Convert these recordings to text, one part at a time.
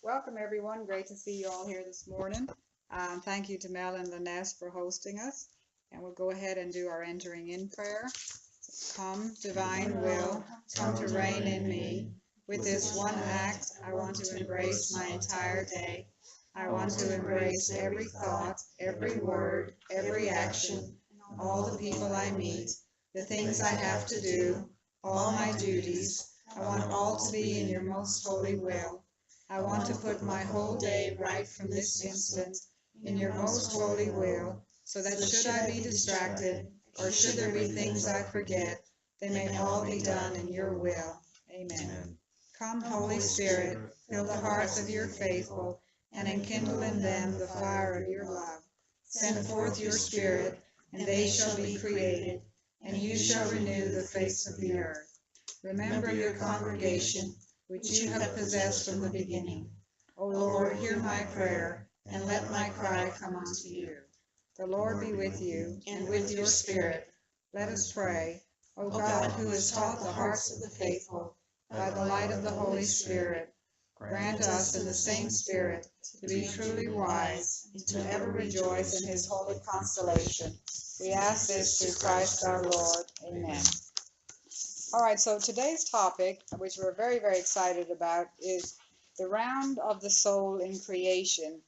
Welcome, everyone. Great to see you all here this morning. Thank you to Mel and Lynette for hosting us. And we'll go ahead and do our entering in prayer. Come, divine will, come to reign in me. With this one act, I want to embrace my entire day. I want to embrace every thought, every word, every action, all the people I meet, the things I have to do, all my duties. I want all to be in your most holy will. I want to put my whole day right from this instant in your most holy will, so that should I be distracted, or should there be things I forget, they may all be done in your will. Amen. Come, Holy Spirit, fill the hearts of your faithful, and enkindle in them the fire of your love. Send forth your Spirit, and they shall be created, and you shall renew the face of the earth. Remember your congregation, which you have possessed from the beginning. O Lord, hear my prayer, and let my cry come unto you. The Lord be with you, and with your spirit. Let us pray. O God, who has taught the hearts of the faithful by the light of the Holy Spirit, grant us in the same Spirit to be truly wise, and to ever rejoice in his holy consolation. We ask this through Christ our Lord. Amen. All right, so today's topic, which we're very, very excited about, is the round of the soul in creation,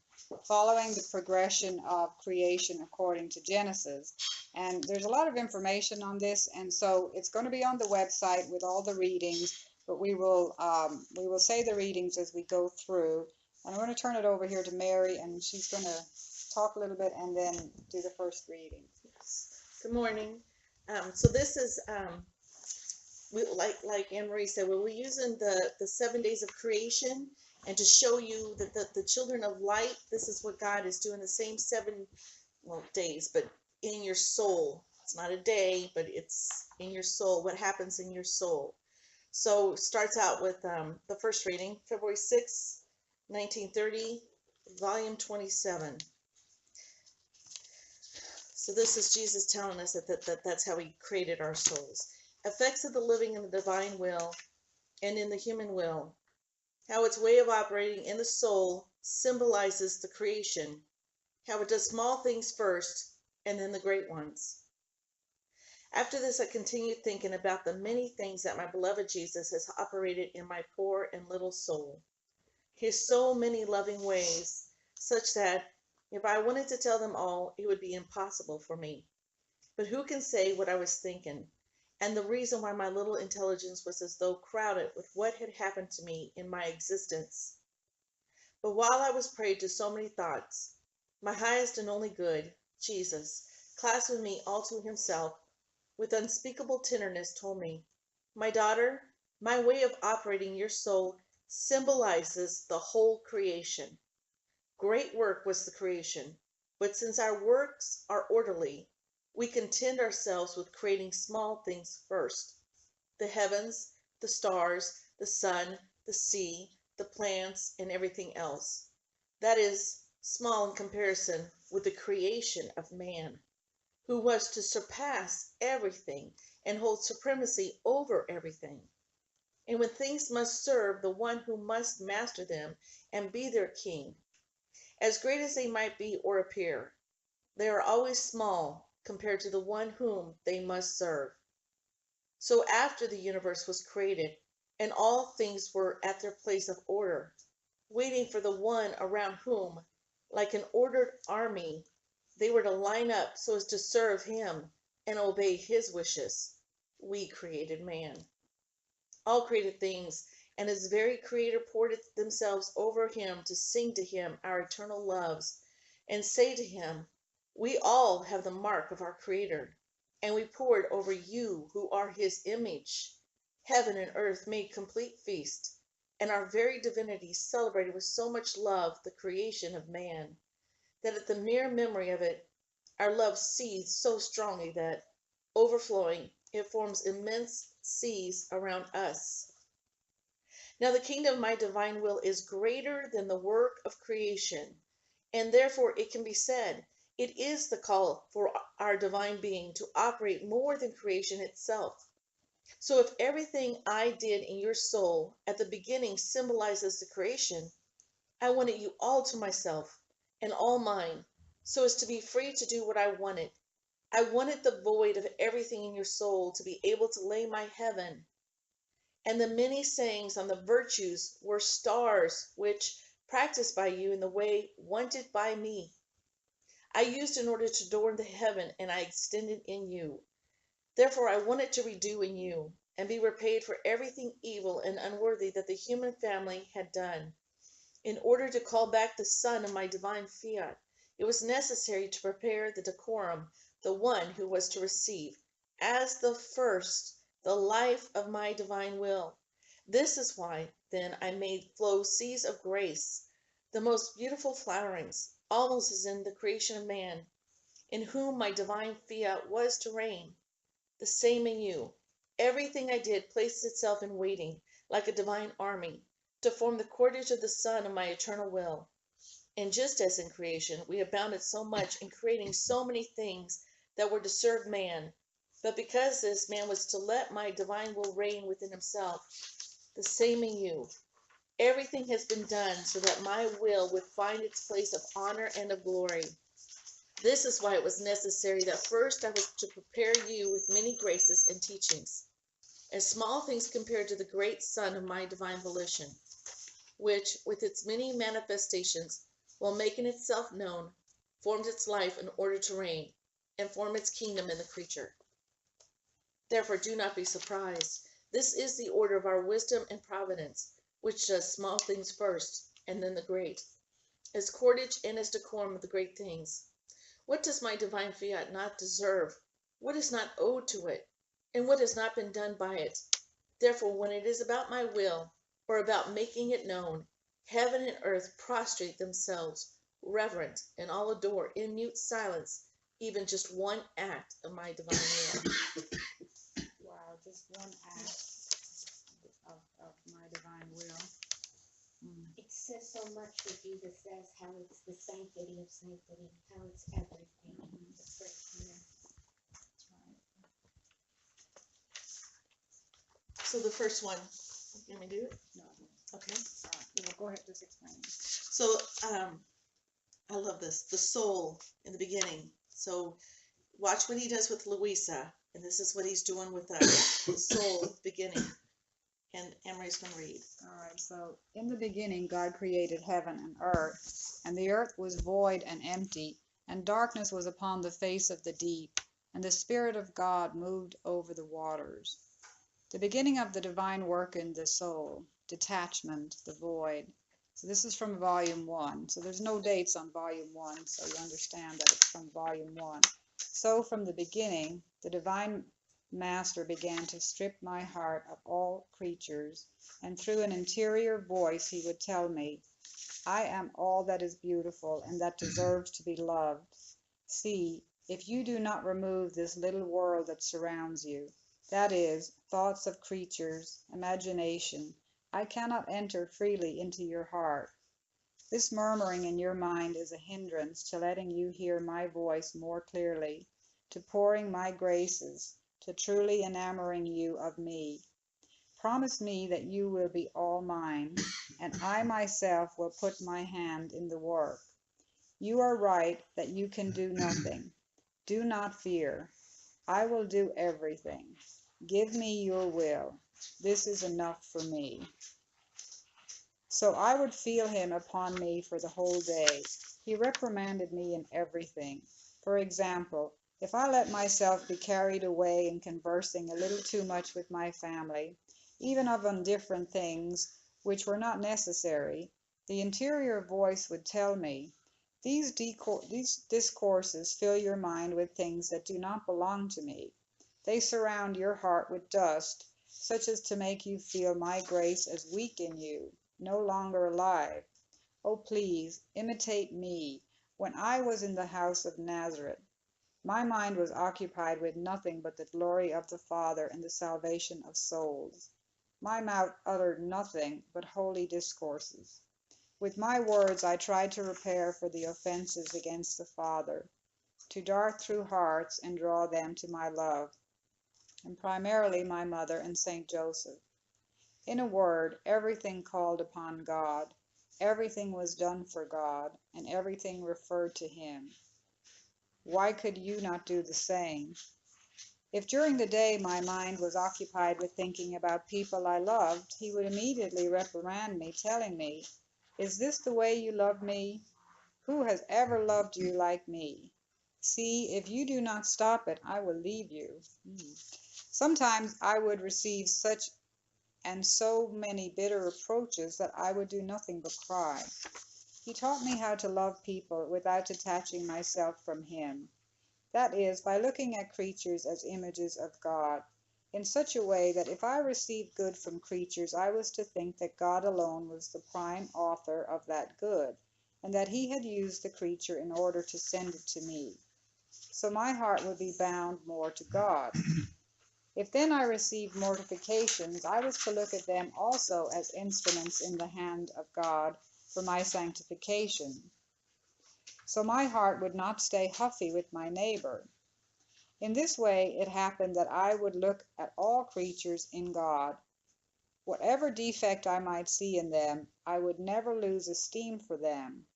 following the progression of creation according to Genesis. And there's a lot of information on this, and so it's going to be on the website with all the readings, but we will say the readings as we go through. And I'm going to turn it over here to Mary, and she's going to talk a little bit and then do the first reading. Good morning. So this is like Anne Marie said, we're using the 7 days of creation, and to show you that the children of light, this is what God is doing, the same 7 days, but in your soul. It's not a day, but it's in your soul, what happens in your soul. So starts out with the first reading, February 6, 1930, volume 27. So this is Jesus telling us that's how he created our souls. Effects of the living in the divine will and in the human will. How its way of operating in the soul symbolizes the creation. How it does small things first and then the great ones. After this, I continued thinking about the many things that my beloved Jesus has operated in my poor and little soul. His so many loving ways, such that if I wanted to tell them all, it would be impossible for me. But who can say what I was thinking, and the reason why my little intelligence was as though crowded with what had happened to me in my existence? But while I was prey to so many thoughts, my highest and only good, Jesus, clasping me all to himself, with unspeakable tenderness told me, "My daughter, my way of operating your soul symbolizes the whole creation. Great work was the creation, but since our works are orderly, we content ourselves with creating small things first. The heavens, the stars, the sun, the sea, the plants, and everything else. That is small in comparison with the creation of man, who was to surpass everything and hold supremacy over everything. And when things must serve the one who must master them and be their king, as great as they might be or appear, they are always small compared to the one whom they must serve. So after the universe was created, and all things were at their place of order, waiting for the one around whom, like an ordered army, they were to line up so as to serve him and obey his wishes, we created man. All created things, and his very creator poured themselves over him to sing to him our eternal loves, and say to him, we all have the mark of our creator, and we poured over you who are his image. Heaven and earth made complete feast, and our very divinity celebrated with so much love the creation of man, that at the mere memory of it, our love seethes so strongly that, overflowing, it forms immense seas around us. Now the kingdom of my divine will is greater than the work of creation, and therefore it can be said, it is the call for our divine being to operate more than creation itself. So if everything I did in your soul at the beginning symbolizes the creation, I wanted you all to myself and all mine, so as to be free to do what I wanted. I wanted the void of everything in your soul to be able to lay my heaven. And the many sayings on the virtues were stars which, practiced by you in the way wanted by me, I used in order to adorn the heaven, and I extended in you. Therefore I wanted to redo in you, and be repaid for everything evil and unworthy that the human family had done. In order to call back the son of my divine fiat, it was necessary to prepare the decorum, the one who was to receive, as the first, the life of my divine will. This is why, then, I made flow seas of grace, the most beautiful flowerings, almost as in the creation of man, in whom my divine fiat was to reign. The same in you. Everything I did placed itself in waiting, like a divine army, to form the cordage of the Son of my eternal will. And just as in creation, we abounded so much in creating so many things that were to serve man, but because this man was to let my divine will reign within himself, the same in you. Everything has been done so that my will would find its place of honor and of glory. This is why it was necessary that first I was to prepare you with many graces and teachings, as small things compared to the great Son of my divine volition, which, with its many manifestations, while making itself known, formed its life in order to reign, and form its kingdom in the creature. Therefore do not be surprised. This is the order of our wisdom and providence, which does small things first, and then the great, as cordage and as decorum of the great things. What does my divine fiat not deserve? What is not owed to it? And what has not been done by it? Therefore, when it is about my will, or about making it known, heaven and earth prostrate themselves, reverent, and all adore in mute silence, even just one act of my divine will. Wow, just one act of my divine will. It says so much what Jesus says, how it's the sanctity of sanctity, how it's everything. It's very clear. That's right. So the first one, you want me to do it? No, Okay. well, go ahead, just explain. So I love this. The soul in the beginning. So watch what he does with Louisa, and this is what he's doing with us. The soul at the beginning. And Emery's going to read. All right, so in the beginning, God created heaven and earth, and the earth was void and empty, and darkness was upon the face of the deep, and the Spirit of God moved over the waters. The beginning of the divine work in the soul, detachment, the void. So this is from volume 1. So there's no dates on volume 1, so you understand that it's from volume 1. So from the beginning, the divine Master began to strip my heart of all creatures, and through an interior voice he would tell me, I am all that is beautiful and that deserves to be loved. See, if you do not remove this little world that surrounds you, that is, thoughts of creatures, imagination, I cannot enter freely into your heart. This murmuring in your mind is a hindrance to letting you hear my voice more clearly, to pouring my graces, to truly enamoring you of me. Promise me that you will be all mine, and I myself will put my hand in the work. You are right that you can do nothing. Do not fear. I will do everything. Give me your will. This is enough for me. So I would feel him upon me for the whole day. He reprimanded me in everything. For example, if I let myself be carried away in conversing a little too much with my family, even of indifferent things which were not necessary, the interior voice would tell me, these discourses fill your mind with things that do not belong to me. They surround your heart with dust, such as to make you feel my grace as weak in you, no longer alive. Oh, please, imitate me. When I was in the house of Nazareth, my mind was occupied with nothing but the glory of the Father and the salvation of souls. My mouth uttered nothing but holy discourses. With my words I tried to repair for the offenses against the Father, to dart through hearts and draw them to my love, and primarily my mother and Saint Joseph. In a word, everything called upon God. everything was done for God, and everything referred to him. Why could you not do the same? If during the day my mind was occupied with thinking about people I loved, he would immediately reprimand me, telling me, "Is this the way you love me? Who has ever loved you like me? See, if you do not stop it, I will leave you." Sometimes I would receive such and so many bitter reproaches that I would do nothing but cry. He taught me how to love people without detaching myself from him. That is, by looking at creatures as images of God, in such a way that if I received good from creatures, I was to think that God alone was the prime author of that good, and that he had used the creature in order to send it to me. So my heart would be bound more to God. If then I received mortifications, I was to look at them also as instruments in the hand of God for my sanctification. So my heart would not stay huffy with my neighbor. In this way it happened that I would look at all creatures in God. Whatever defect I might see in them, I would never lose esteem for them.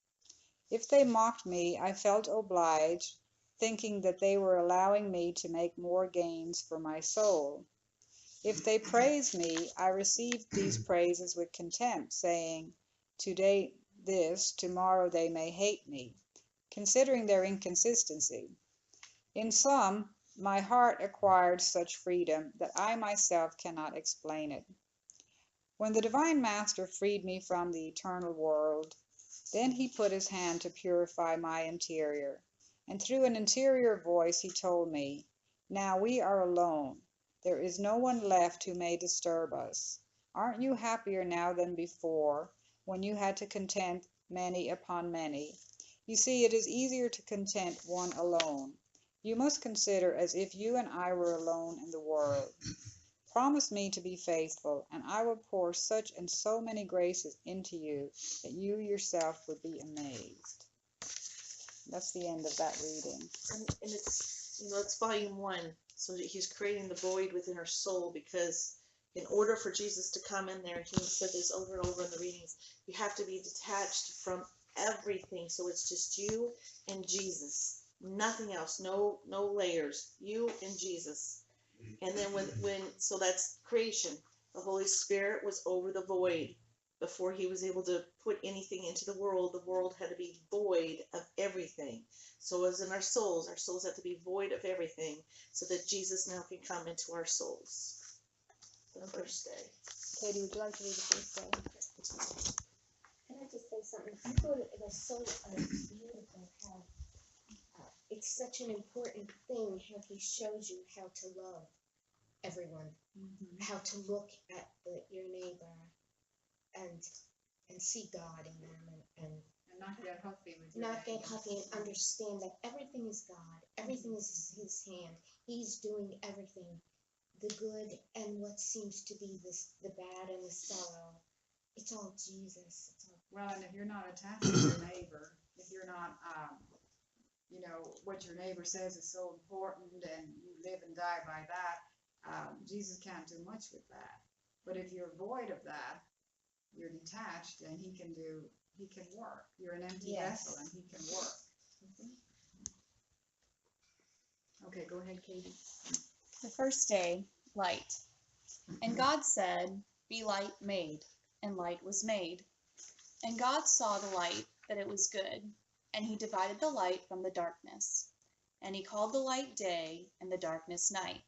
If they mocked me, I felt obliged, thinking that they were allowing me to make more gains for my soul. If they praised me, I received these praises with contempt, saying, "Today this, tomorrow they may hate me," considering their inconsistency. In sum, my heart acquired such freedom that I myself cannot explain it. When the Divine Master freed me from the eternal world, then he put his hand to purify my interior, and through an interior voice he told me, "Now we are alone. There is no one left who may disturb us. Aren't you happier now than before, when you had to content many upon many? You see, it is easier to content one alone. You must consider as if you and I were alone in the world. Promise me to be faithful, and I will pour such and so many graces into you that you yourself would be amazed." That's the end of that reading. And it's, it's volume 1. So that he's creating the void within our soul, because in order for Jesus to come in there, he said this over and over in the readings, you have to be detached from everything. So it's just you and Jesus, nothing else, no layers, you and Jesus. And then so that's creation. The Holy Spirit was over the void. Before he was able to put anything into the world had to be void of everything. So as in our souls have to be void of everything, so that Jesus now can come into our souls. The first day. Katie, would you like to read the first day? Can I just say something? I thought it was so beautiful how it's such an important thing how he shows you how to love everyone, how to look at your neighbor and see God in them, and not get huffy with not get huffy, and understand that everything is God, everything is his hand. He's doing everything, the good and what seems to be the bad and the sorrow. It's all Jesus. Well, and if you're not attached to your neighbor, if you're not, what your neighbor says is so important and you live and die by that, Jesus can't do much with that. But if you're void of that, you're detached, and he can work. You're an empty vessel, and he can work. Okay, go ahead, Katie. The first day, light. And God said, "Be light made," and light was made. And God saw the light, that it was good, and he divided the light from the darkness. And he called the light day, and the darkness night.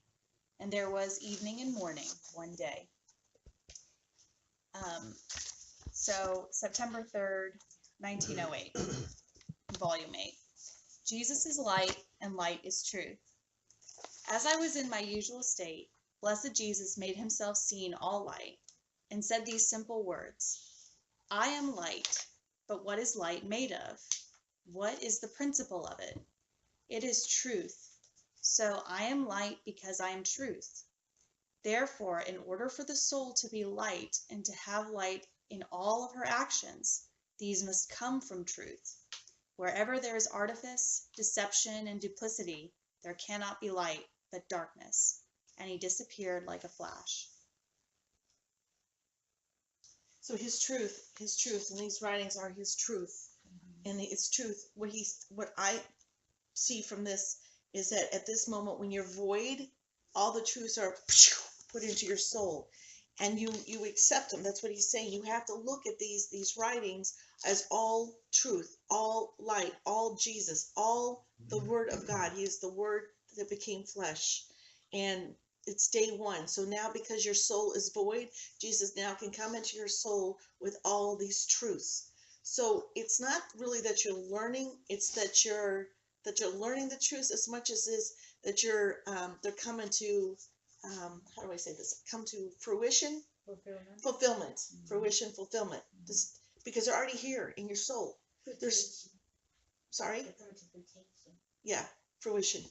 And there was evening and morning one day. So September 3rd, 1908, Volume 8. Jesus is light, and light is truth. As I was in my usual state, blessed Jesus made himself seen all light, and said these simple words: "I am light, but what is light made of? What is the principle of it? It is truth. So I am light because I am truth. Therefore, in order for the soul to be light and to have light in all of her actions, these must come from truth. Wherever there is artifice, deception, and duplicity, there cannot be light, but darkness." And he disappeared like a flash. So his truth, and these writings are his truth, and it's truth. What I see from this is that at this moment when you're void, all the truths are put into your soul, and you accept them. That's what he's saying. You have to look at these writings as all truth, all light, all Jesus, all the Word of God. He is the Word that became flesh, and it's day one. So now, because your soul is void, Jesus now can come into your soul with all these truths. So it's not really that you're learning; it's that you're learning the truths as much as is that you're they're coming to how do I say this? Come to fruition, fulfillment, fruition, fulfillment. Just because they're already here in your soul. There's sorry, yeah, fruition,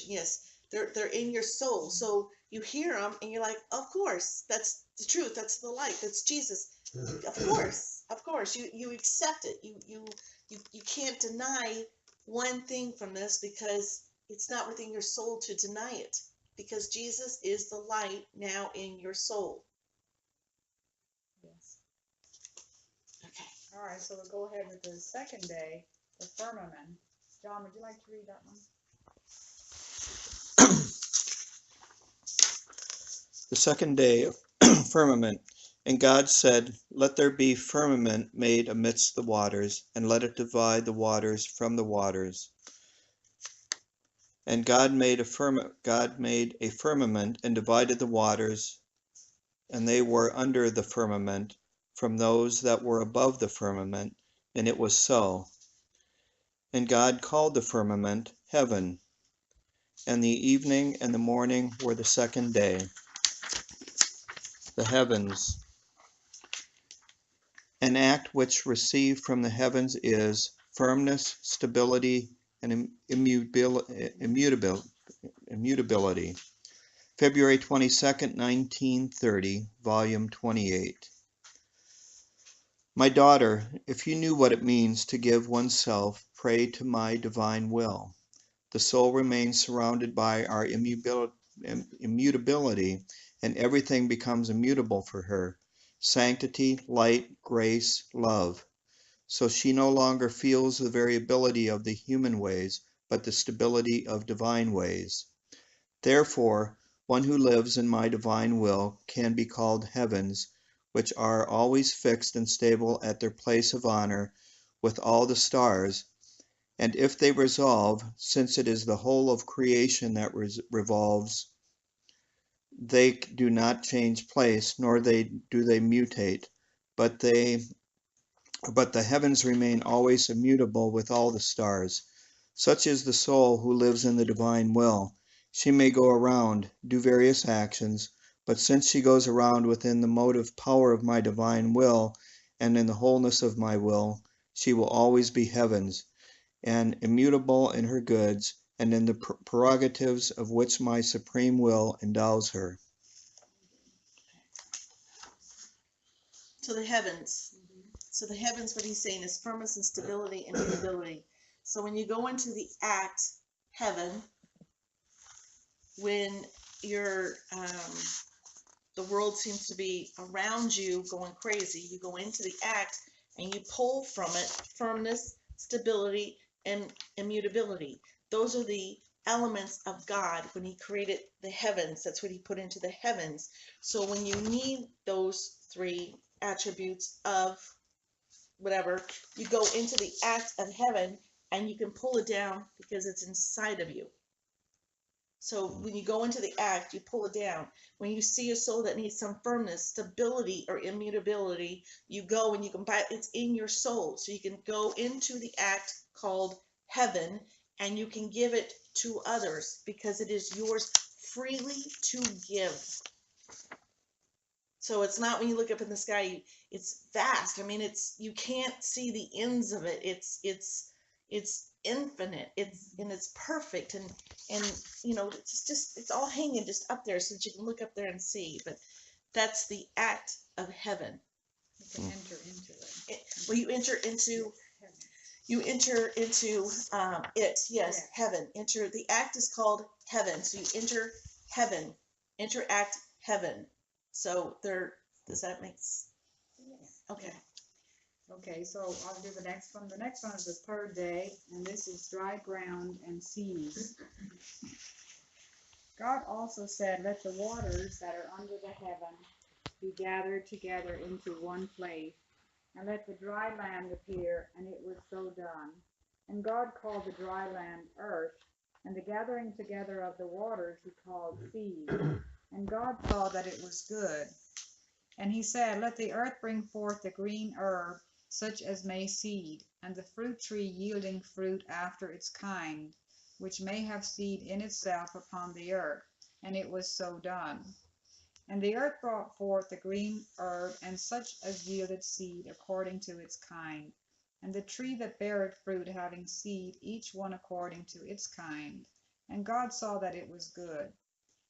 yes. They're in your soul. So you hear them and you're like, of course, that's the truth. That's the light. That's Jesus. Of course, you accept it. You can't deny one thing from this because it's not within your soul to deny it. Because Jesus is the light now in your soul. Yes. Okay. All right, so we'll go ahead with the second day, the firmament. John, would you like to read that one? The second day, firmament. And God said, Let there be firmament made amidst the waters, and let it divide the waters from the waters. And God made a firmament and divided the waters, and they were under the firmament from those that were above the firmament, and it was so. And God called the firmament heaven. And the evening and the morning were the second day. The heavens. An act which received from the heavens is firmness, stability, and immutability. February 22nd, 1930, volume 28. My daughter, if you knew what it means to give oneself prey to my divine will, the soul remains surrounded by our immutability, and everything becomes immutable for her. Sanctity, light, grace, love. So she no longer feels the variability of the human ways, but the stability of divine ways. Therefore, one who lives in my divine will can be called heavens, which are always fixed and stable at their place of honor with all the stars, and if they revolve, since it is the whole of creation that revolves, they do not change place, nor do they mutate, but the heavens remain always immutable with all the stars. Such is the soul who lives in the divine will. She may go around, do various actions, but since she goes around within the motive power of my divine will, and in the wholeness of my will, she will always be heavens, and immutable in her goods, and in the prerogatives of which my supreme will endows her. So the heavens. So the heavens, what he's saying is firmness and stability and immutability. So when you go into the act, heaven, when you're, the world seems to be around you going crazy, you go into the act and you pull from it firmness, stability, and immutability. Those are the elements of God when he created the heavens. That's what he put into the heavens. So when you need those three attributes of whatever, you go into the act of heaven and you can pull it down because it's inside of you. So when you go into the act, you pull it down. When you see a soul that needs some firmness, stability, or immutability, you go and you can buy it. It's in your soul. So you can go into the act called heaven and you can give it to others because it is yours freely to give. So it's not when you look up in the sky, it's vast. I mean, you can't see the ends of it. It's infinite. It's perfect, and you know, it's all hanging just up there so that you can look up there and see. But that's the act of heaven. You can enter into it. Well, you enter into it. Yes, heaven. Enter. The act is called heaven. So you enter heaven. Interact heaven. So does that make sense? Okay. Okay, so I'll do the next one. The next one is the third day, and this is dry ground and seas. God also said, let the waters that are under the heaven be gathered together into one place, and let the dry land appear, and it was so done. And God called the dry land earth, and the gathering together of the waters he called seas. And God saw that it was good. And he said, let the earth bring forth the green herb, such as may seed, and the fruit tree yielding fruit after its kind, which may have seed in itself upon the earth. And it was so done. And the earth brought forth the green herb, and such as yielded seed according to its kind, and the tree that beareth fruit having seed, each one according to its kind. And God saw that it was good.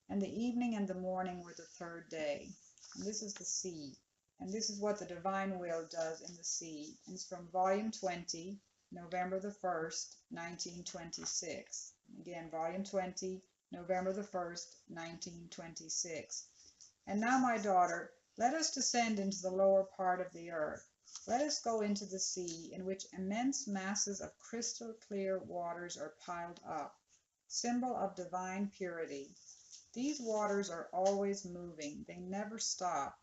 And the evening and the morning were the third day. And this is the sea. And this is what the divine will does in the sea. And it's from volume 20, November the 1st, 1926. Again, volume 20, November the 1st, 1926. And now, my daughter, let us descend into the lower part of the earth. Let us go into the sea, in which immense masses of crystal clear waters are piled up, symbol of divine purity. These waters are always moving. They never stop.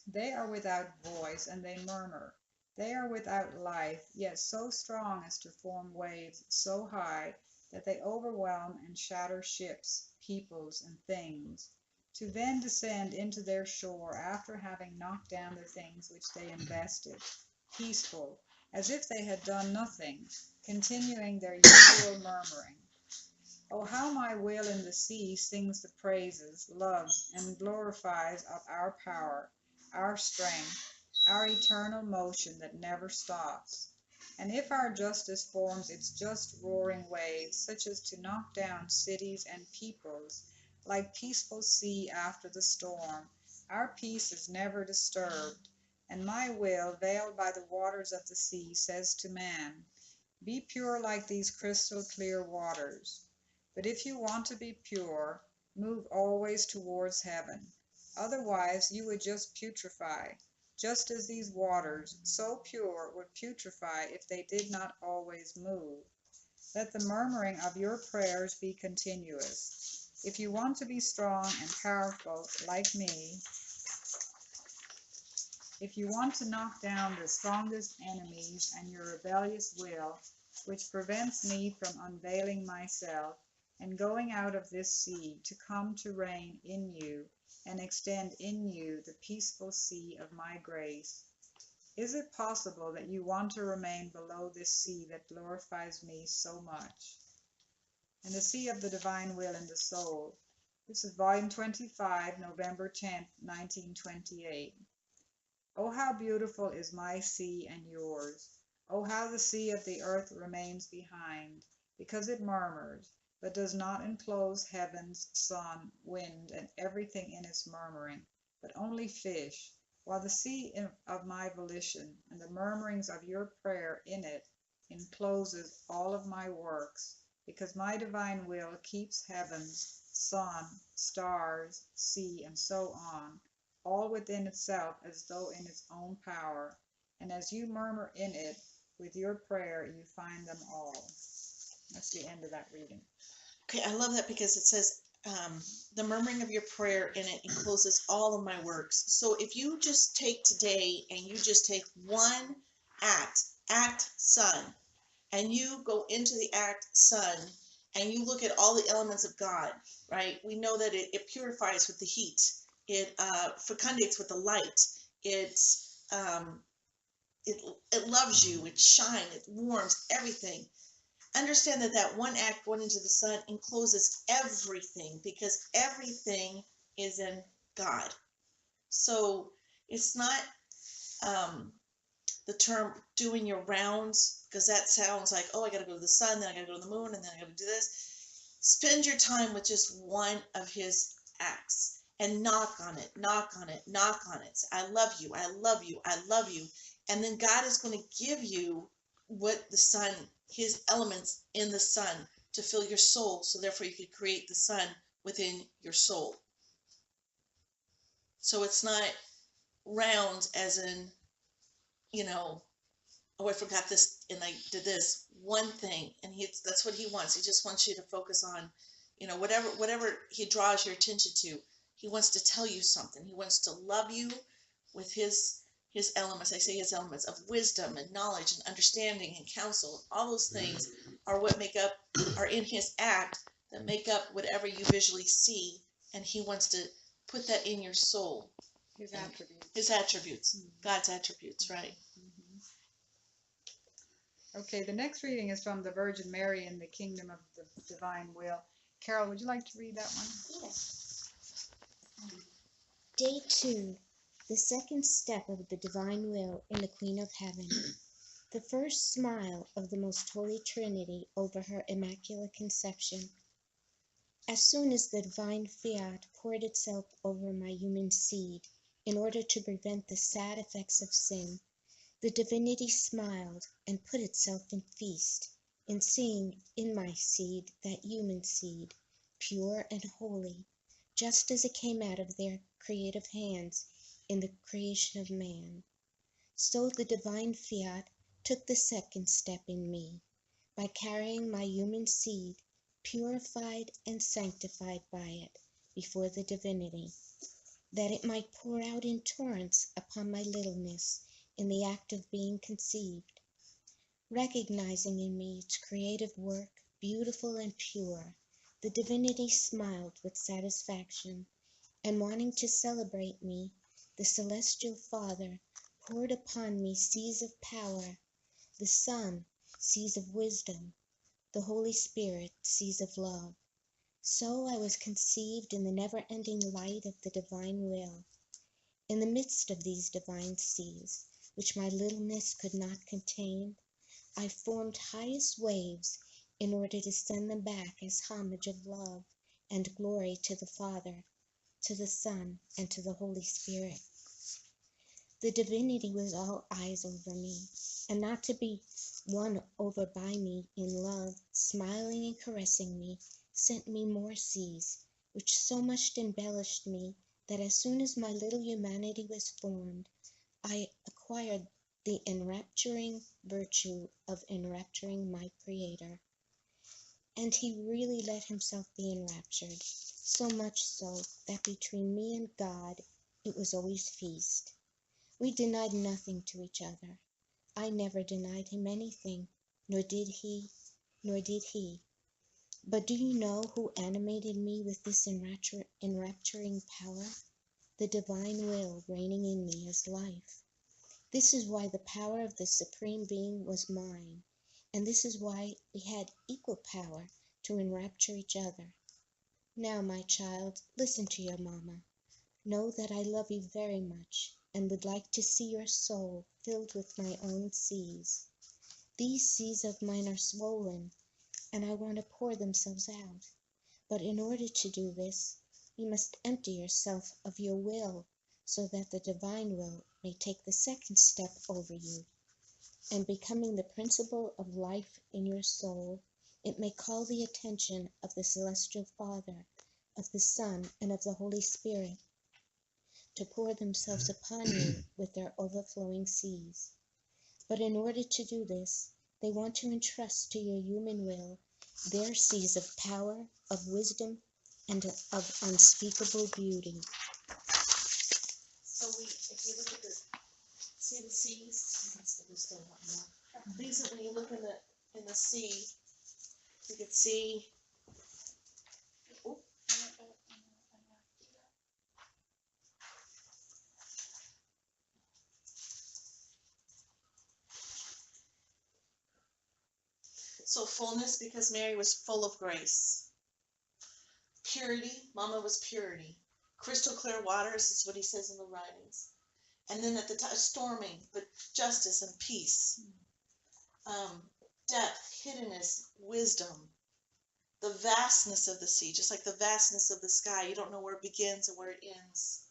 They are without voice, and they murmur. They are without life, yet so strong as to form waves so high that they overwhelm and shatter ships, peoples, and things, to then descend into their shore after having knocked down the things which they invested, peaceful, as if they had done nothing, continuing their usual murmuring. Oh, how my will in the sea sings the praises, loves, and glorifies of our power, our strength, our eternal motion that never stops. And if our justice forms its just roaring waves, such as to knock down cities and peoples, like peaceful sea after the storm, our peace is never disturbed. And my will, veiled by the waters of the sea, says to man, be pure like these crystal clear waters. But if you want to be pure, move always towards heaven. Otherwise, you would just putrefy, just as these waters, so pure, would putrefy if they did not always move. Let the murmuring of your prayers be continuous. If you want to be strong and powerful like me, if you want to knock down the strongest enemies and your rebellious will, which prevents me from unveiling myself and going out of this sea to come to reign in you and extend in you the peaceful sea of my grace, is it possible that you want to remain below this sea that glorifies me so much? And the sea of the divine will in the soul. This is volume 25, November 10th, 1928. Oh, how beautiful is my sea and yours! Oh, how the sea of the earth remains behind, because it murmurs, but does not enclose heavens, sun, wind, and everything in its murmuring, but only fish, while the sea of my volition and the murmurings of your prayer in it encloses all of my works, because my divine will keeps heavens, sun, stars, sea, and so on, all within itself as though in its own power, and as you murmur in it with your prayer, you find them all. That's the end of that reading. Okay, I love that because it says the murmuring of your prayer in it encloses all of my works. So if you just take today and you just take one act sun, and you go into the act sun, and you look at all the elements of God, right? We know that it purifies with the heat. It fecundates with the light. It loves you. It shines. It warms everything. Understand that one act going into the sun encloses everything, because everything is in God. So it's not the term doing your rounds, because that sounds like, oh, I got to go to the sun, then I got to go to the moon, and then I got to do this. Spend your time with just one of his acts and knock on it, knock on it, knock on it. Say, I love you, I love you, I love you. And then God is going to give you what the sun, his elements in the sun to fill your soul, so therefore you could create the sun within your soul. So it's not rounds as in oh, I forgot this and I did this one thing. And that's what he wants. He just wants you to focus on, whatever he draws your attention to. He wants to tell you something. He wants to love you with his elements. I say his elements of wisdom and knowledge and understanding and counsel. All those things are are in his act that make up whatever you visually see. And he wants to put that in your soul. His attributes. His attributes. God's attributes, right? Okay, the next reading is from the Virgin Mary in the Kingdom of the Divine Will. Carol, would you like to read that one? Yes. Day 2. The second step of the divine will in the Queen of Heaven. The first smile of the Most Holy Trinity over her Immaculate Conception. As soon as the divine fiat poured itself over my human seed in order to prevent the sad effects of sin, the divinity smiled and put itself in feast in seeing in my seed that human seed, pure and holy, just as it came out of their creative hands in the creation of man. So the divine fiat took the second step in me, by carrying my human seed, purified and sanctified by it, before the divinity, that it might pour out in torrents upon my littleness in the act of being conceived. Recognizing in me its creative work, beautiful and pure, the divinity smiled with satisfaction, and wanting to celebrate me, the celestial Father poured upon me seas of power, the Son, seas of wisdom, the Holy Spirit, seas of love. So I was conceived in the never-ending light of the divine will. In the midst of these divine seas, which my littleness could not contain, I formed highest waves in order to send them back as homage of love and glory to the Father, to the Son, and to the Holy Spirit. The divinity was all eyes over me, and not to be won over by me in love, smiling and caressing me, sent me more seas, which so much embellished me that as soon as my little humanity was formed, I acquired the enrapturing virtue of enrapturing my Creator. And he really let himself be enraptured, so much so that between me and God it was always feast. We denied nothing to each other. I never denied him anything, nor did he. But do you know who animated me with this enrapturing power? The divine will reigning in me as life. This is why the power of the Supreme Being was mine, and this is why we had equal power to enrapture each other. Now, my child, listen to your mamma. Know that I love you very much, and would like to see your soul filled with my own seas. These seas of mine are swollen, and I want to pour themselves out. But in order to do this, you must empty yourself of your will, so that the divine will may take the second step over you, and becoming the principle of life in your soul, it may call the attention of the Celestial Father, of the Son, and of the Holy Spirit, to pour themselves upon you with their overflowing seas. But in order to do this, they want to entrust to your human will their seas of power, of wisdom, and of unspeakable beauty. So if you look at see the seas? These are when you look in the sea, you can see. Oh, so fullness, because Mary was full of grace. Purity, Mama was purity. Crystal clear waters is what he says in the writings. And then at the time, storming, but justice and peace. Depth, hiddenness, wisdom. The vastness of the sea, just like the vastness of the sky. You don't know where it begins and where it ends.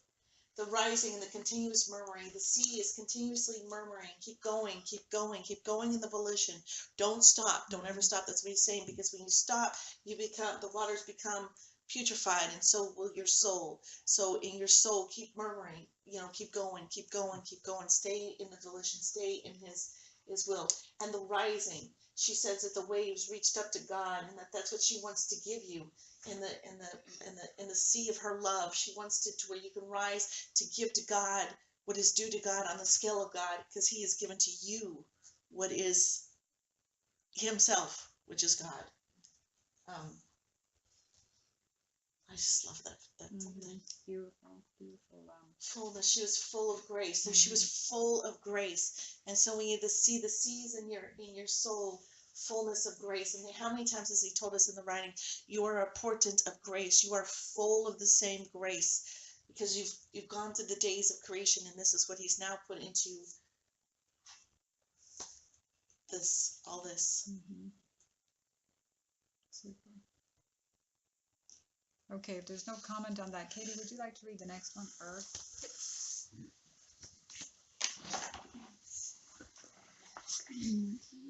The rising and the continuous murmuring. The sea is continuously murmuring. Keep going, keep going, keep going in the volition. Don't stop. Don't ever stop. That's what he's saying, because when you stop, the waters become putrefied, and so will your soul. So in your soul, keep murmuring, keep going, keep going, keep going. Stay in the volition, stay in his will. And the rising, she says that the waves reached up to God, and that's what she wants to give you in the sea of her love. She wants to where you can rise to give to God what is due to God on the scale of God, because he has given to you what is himself, which is God. I just love that something. Beautiful. Fullness. She was full of grace. So she was full of grace. And so we need to see the seas in your soul, fullness of grace. And how many times has he told us in the writing, you are a portent of grace. You are full of the same grace, because you've gone through the days of creation, and this is what he's now put into all this. Super. Okay, if there's no comment on that, Katie, would you like to read the next one? Earth.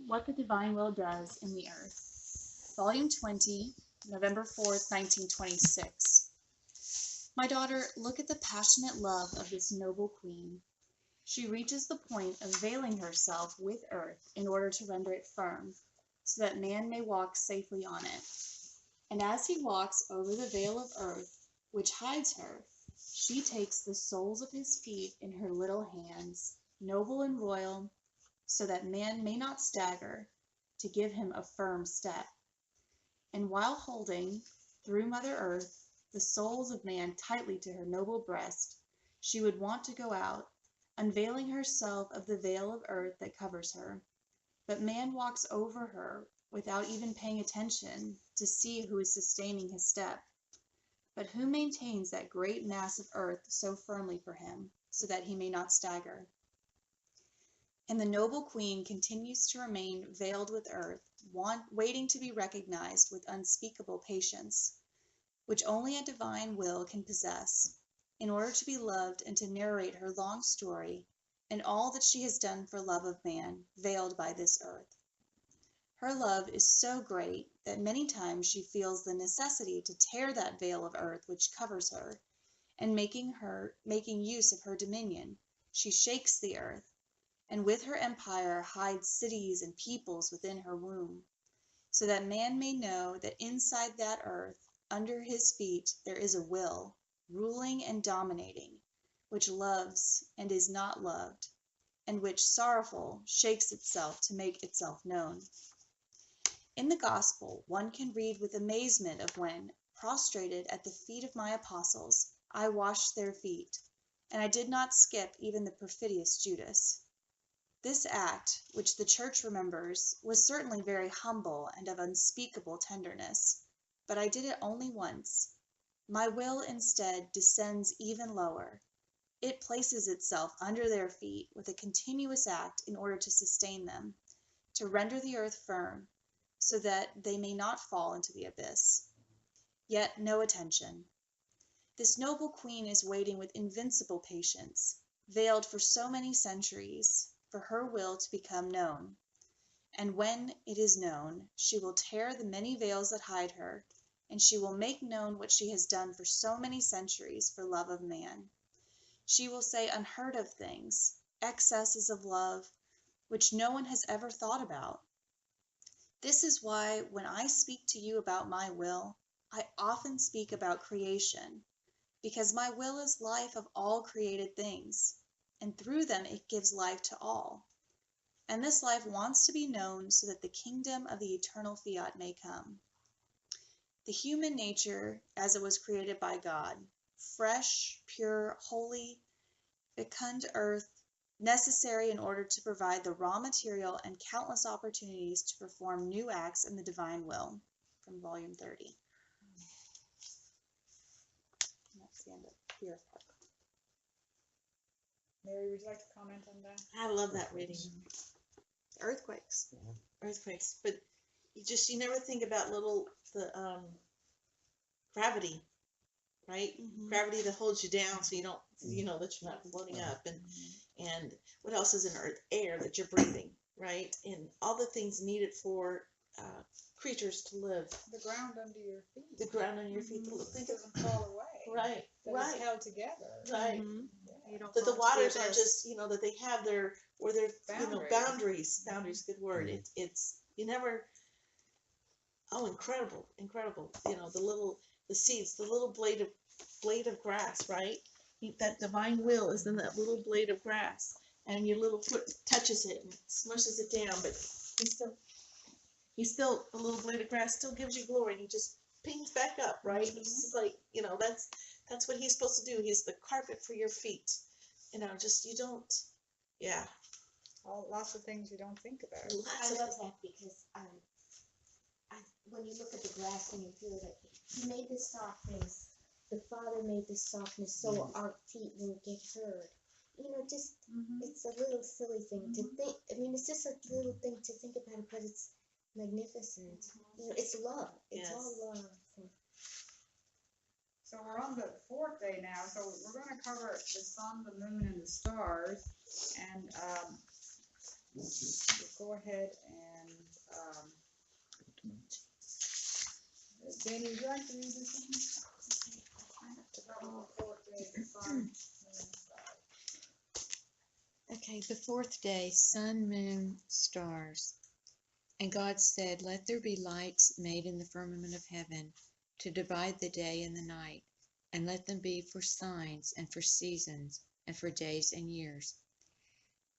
What the Divine Will Does in the Earth. Volume 20, November 4th, 1926. My daughter, look at the passionate love of this noble queen. She reaches the point of veiling herself with earth in order to render it firm, so that man may walk safely on it. And as he walks over the veil of earth, which hides her, she takes the soles of his feet in her little hands, noble and royal, so that man may not stagger, to give him a firm step. And while holding, through Mother Earth, the souls of man tightly to her noble breast, she would want to go out, unveiling herself of the veil of earth that covers her. But man walks over her without even paying attention to see who is sustaining his step, but who maintains that great mass of earth so firmly for him, so that he may not stagger. And the noble queen continues to remain veiled with earth, waiting to be recognized with unspeakable patience, which only a divine will can possess, in order to be loved and to narrate her long story and all that she has done for love of man, veiled by this earth. Her love is so great that many times she feels the necessity to tear that veil of earth which covers her, and making use of her dominion, she shakes the earth, and with her empire hides cities and peoples within her womb, so that man may know that inside that earth, under his feet, there is a will, ruling and dominating, which loves and is not loved, and which, sorrowful, shakes itself to make itself known. In the Gospel, one can read with amazement of when, prostrated at the feet of my apostles, I washed their feet, and I did not skip even the perfidious Judas. This act, which the Church remembers, was certainly very humble and of unspeakable tenderness, but I did it only once. My will, instead, descends even lower. It places itself under their feet with a continuous act in order to sustain them, to render the earth firm, so that they may not fall into the abyss. Yet no attention. This noble queen is waiting with invincible patience, veiled for so many centuries, for her will to become known. And when it is known, she will tear the many veils that hide her, and she will make known what she has done for so many centuries for love of man. She will say unheard of things, excesses of love, which no one has ever thought about. This is why, when I speak to you about my will, I often speak about creation, because my will is life of all created things, and through them it gives life to all. And this life wants to be known so that the kingdom of the eternal fiat may come. The human nature, as it was created by God, fresh, pure, holy, fecund earth, necessary in order to provide the raw material and countless opportunities to perform new acts in the divine will, from volume 30. And that's the end of here part. Mary, would you like to comment on that? I love that reading. Earthquakes. Earthquakes, but you never think about the gravity, right? Gravity that holds you down, so you don't, that you're not floating up, and what else is in earth? Air that you're breathing, right? And all the things needed for creatures to live. The ground under your feet. The ground under your feet. Think of doesn't fall away. right, That right, it's held together. right. Mhm. Yeah. You don't That the fall into the waters are abyss. just, that they have their Boundaries. boundaries. Boundaries, good word. It's you never. Oh, incredible, incredible. The seeds, the little blade of grass, right? That divine will is in that little blade of grass, and your little foot touches it and smushes it down, but he's still the little blade of grass still gives you glory, and he just pings back up, right? It's just like, that's what he's supposed to do. He's the carpet for your feet. Just you don't, yeah. Lots of things you don't think about. I love that because when you look at the grass and you feel that he made this softness, the Father made this softness so our feet won't get hurt. It's a little silly thing to think. I mean, it's just a little thing to think about it, but it's magnificent. It's love. It's all love. So we're on the fourth day now. So we're going to cover the sun, the moon, and the stars. And we'll go ahead and Danny, would you like to read this one? To cover the fourth day, the sun, moon, and stars. Okay, the fourth day, sun, moon, stars. And God said, "Let there be lights made in the firmament of heaven to divide the day and the night, and let them be for signs and for seasons and for days and years,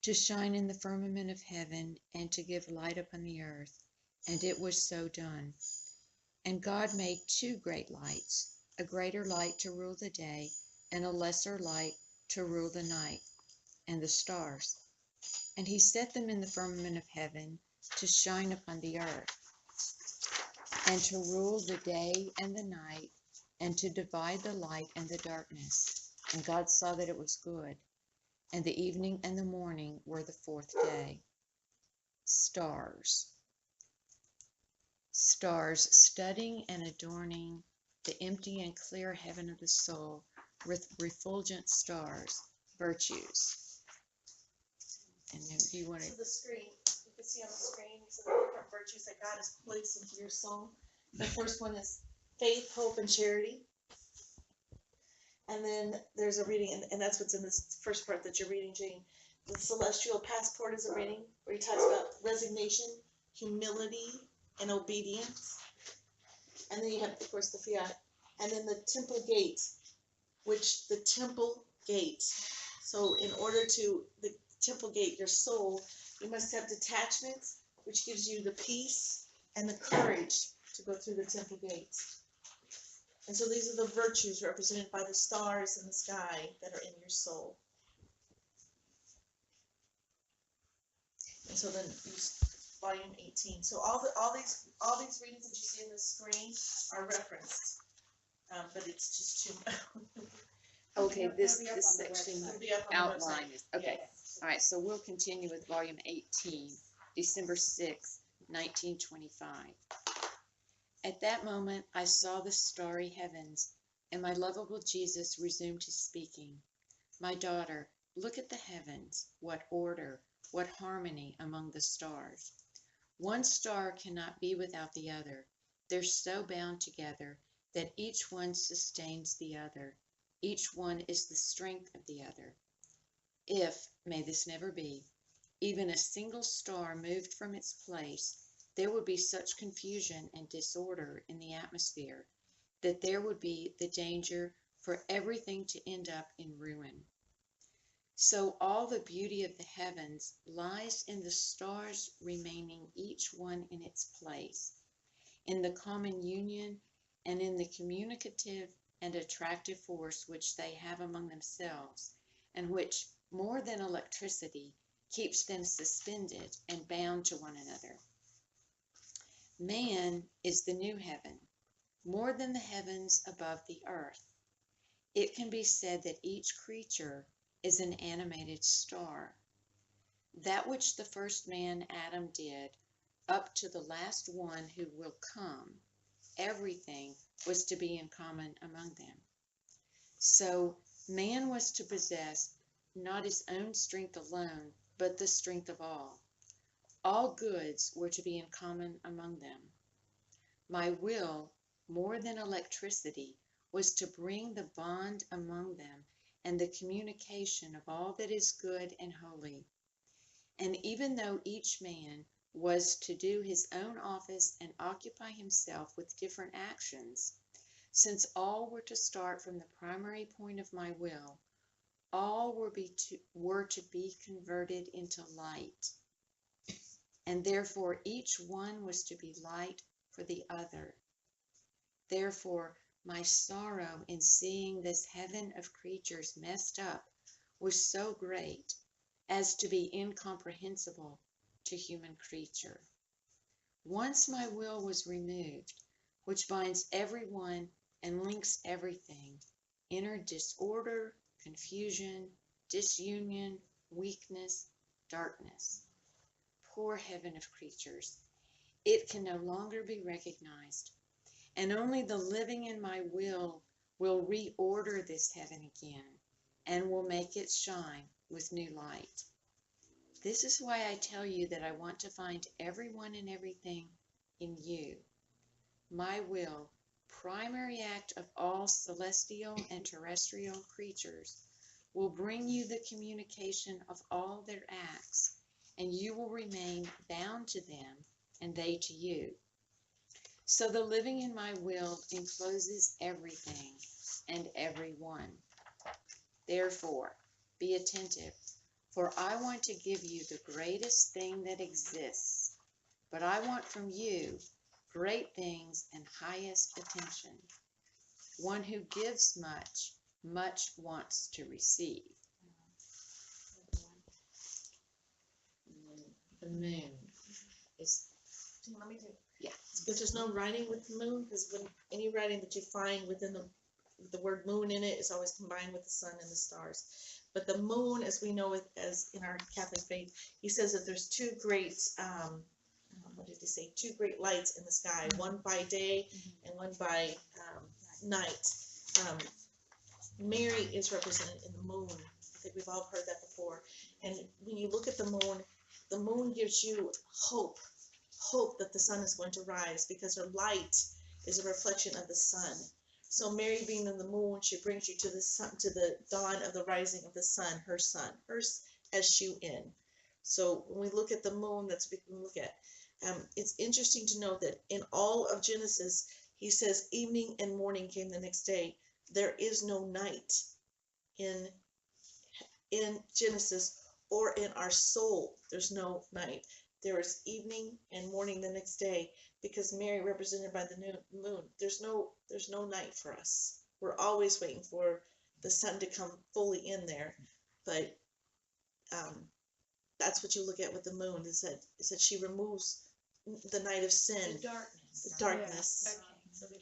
to shine in the firmament of heaven and to give light upon the earth." And it was so done. And God made two great lights, a greater light to rule the day and a lesser light to rule the night, and the stars. And he set them in the firmament of heaven to shine upon the earth, and to rule the day and the night, and to divide the light and the darkness. And God saw that it was good. And the evening and the morning were the fourth day. Stars. Stars, studding and adorning the empty and clear heaven of the soul with refulgent stars, virtues. And then do you want to... So the screen, you can see on the screen, these are the different virtues that God has placed into your soul. The first one is faith, hope, and charity. And then there's a reading, and that's what's in this first part that you're reading, Jane. The celestial passport is a reading where he talks about resignation, humility, and obedience. And then you have, of course, the fiat. And then the temple gate, so in order to, the temple gate, your soul, you must have detachment, which gives you the peace and the courage to go through the temple gate. And so these are the virtues represented by the stars in the sky that are in your soul. And so then volume 18. So all these readings that you see on the screen are referenced, but it's just too much. Okay, this It'll be up on the section website. It'll be up on the outline website. is, okay. Yes. All right, so we'll continue with volume 18, December 6, 1925. At that moment, I saw the starry heavens, and my lovable Jesus resumed his speaking. "My daughter, look at the heavens. What order, what harmony among the stars. One star cannot be without the other. They're so bound together that each one sustains the other. Each one is the strength of the other. If, may this never be, even a single star moved from its place, there would be such confusion and disorder in the atmosphere that there would be the danger for everything to end up in ruin. So all the beauty of the heavens lies in the stars remaining each one in its place, in the common union and in the communicative and attractive force which they have among themselves, and which, more than electricity, keeps them suspended and bound to one another. Man is the new heaven, more than the heavens above the earth. It can be said that each creature is an animated star. That which the first man, Adam, did, up to the last one who will come, everything was to be in common among them. So man was to possess not his own strength alone, but the strength of all. All goods were to be in common among them. My will, more than electricity, was to bring the bond among them and the communication of all that is good and holy. And even though each man was to do his own office and occupy himself with different actions, since all were to start from the primary point of my will, all were to be converted into light. And therefore each one was to be light for the other. Therefore my sorrow in seeing this heaven of creatures messed up was so great as to be incomprehensible to human creature. Once my will was removed, which binds everyone and links everything, entered disorder, confusion, disunion, weakness, darkness. Poor heaven of creatures, it can no longer be recognized, and only the living in my will reorder this heaven again and will make it shine with new light. This is why I tell you that I want to find everyone and everything in you. My will, primary act of all celestial and terrestrial creatures, will bring you the communication of all their acts, and you will remain bound to them and they to you. So the living in my will encloses everything and everyone. Therefore, be attentive, for I want to give you the greatest thing that exists, but I want from you great things and highest attention. One who gives much, much wants to receive. The moon is. Let me do. Yeah. Because there's no writing with the moon, because when any writing that you find within the word moon in it is always combined with the sun and the stars. But the moon, as we know it as in our Catholic faith, he says that there's two great, what did he say? Two great lights in the sky, one by day and one by night. Mary is represented in the moon. I think we've all heard that before. And when you look at the moon gives you hope that the sun is going to rise, because her light is a reflection of the sun. So Mary being in the moon, she brings you to the sun, to the dawn of the rising of the sun, her S-U-N. So when we look at the moon, that's what we can look at. It's interesting to note that in all of Genesis, he says evening and morning came the next day. There is no night in Genesis or in our soul. There's no night. There is evening and morning the next day, because Mary represented by the moon. There's no night for us. We're always waiting for the sun to come fully in there. But that's what you look at with the moon, is that she removes the night of sin, the darkness. Okay.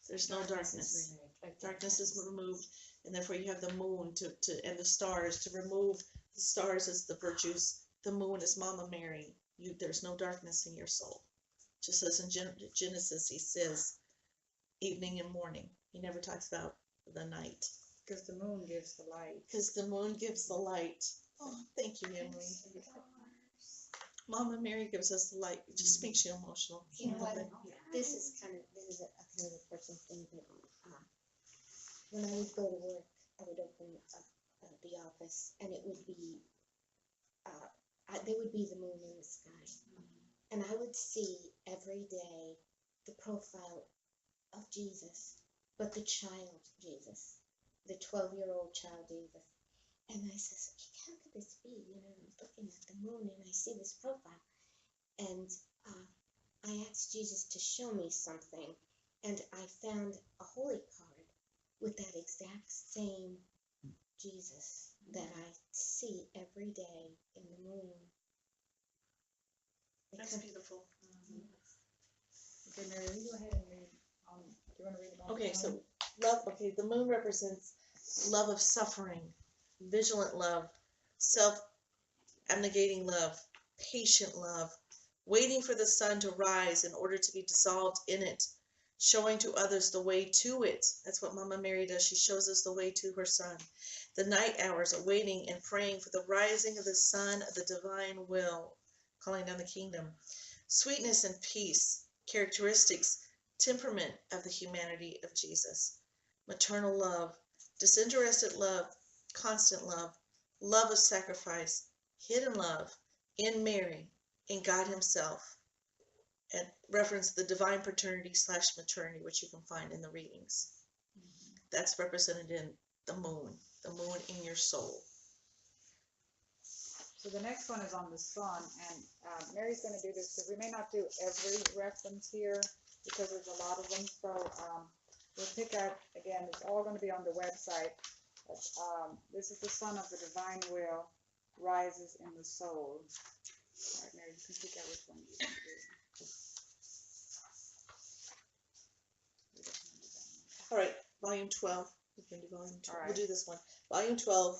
There's no darkness. Darkness is removed, and therefore you have the moon and the stars to remove. The stars as the virtues. The moon is Mama Mary. There's no darkness in your soul. Just as in Genesis, he says evening and morning. He never talks about the night. Because the moon gives the light. Because the moon gives the light. Oh, thank you, Emily. Mama Mary gives us the light. It just makes you emotional. You know what? This is a kind of a personal thing, but when I would go to work, I would open up the office, and it would be there would be the moon in the sky, and I would see every day the profile of Jesus, but the child Jesus, the 12-year-old child Jesus. And I says, how could this be? You know, I'm looking at the moon and I see this profile. And I asked Jesus to show me something, and I found a holy card with that exact same Jesus that I see every day in the moon. That's beautiful. Okay, Mary, you go ahead and read. Do you want to read about Okay, the so moon? love. Okay, the moon represents love of suffering, vigilant love, self-abnegating love, patient love, waiting for the sun to rise in order to be dissolved in it, showing to others the way to it. That's what Mama Mary does. She shows us the way to her son. The night hours, awaiting and praying for the rising of the sun of the divine will, calling down the kingdom. Sweetness and peace, characteristics, temperament of the humanity of Jesus. Maternal love, disinterested love, constant love, love of sacrifice, hidden love, in Mary, in God himself. And reference the divine paternity / maternity, which you can find in the readings. That's represented in the moon in your soul. So the next one is on the sun, and Mary's going to do this because we may not do every reference here because there's a lot of them. So we'll pick out, again, it's all going to be on the website. But, this is the sun of the divine will rises in the soul. All right, Mary, you can pick out which one you want to do. All right, volume 12. We can do volume 12. All right. We'll do this one. Volume 12,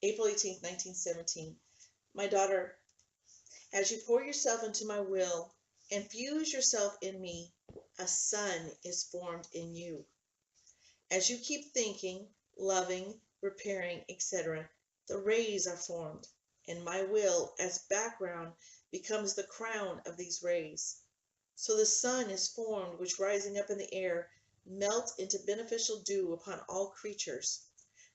April 18th, 1917. My daughter, as you pour yourself into my will and fuse yourself in me, a sun is formed in you. As you keep thinking, loving, repairing, etc., the rays are formed, and my will, as background, becomes the crown of these rays. So the sun is formed, which rising up in the air, melts into beneficial dew upon all creatures.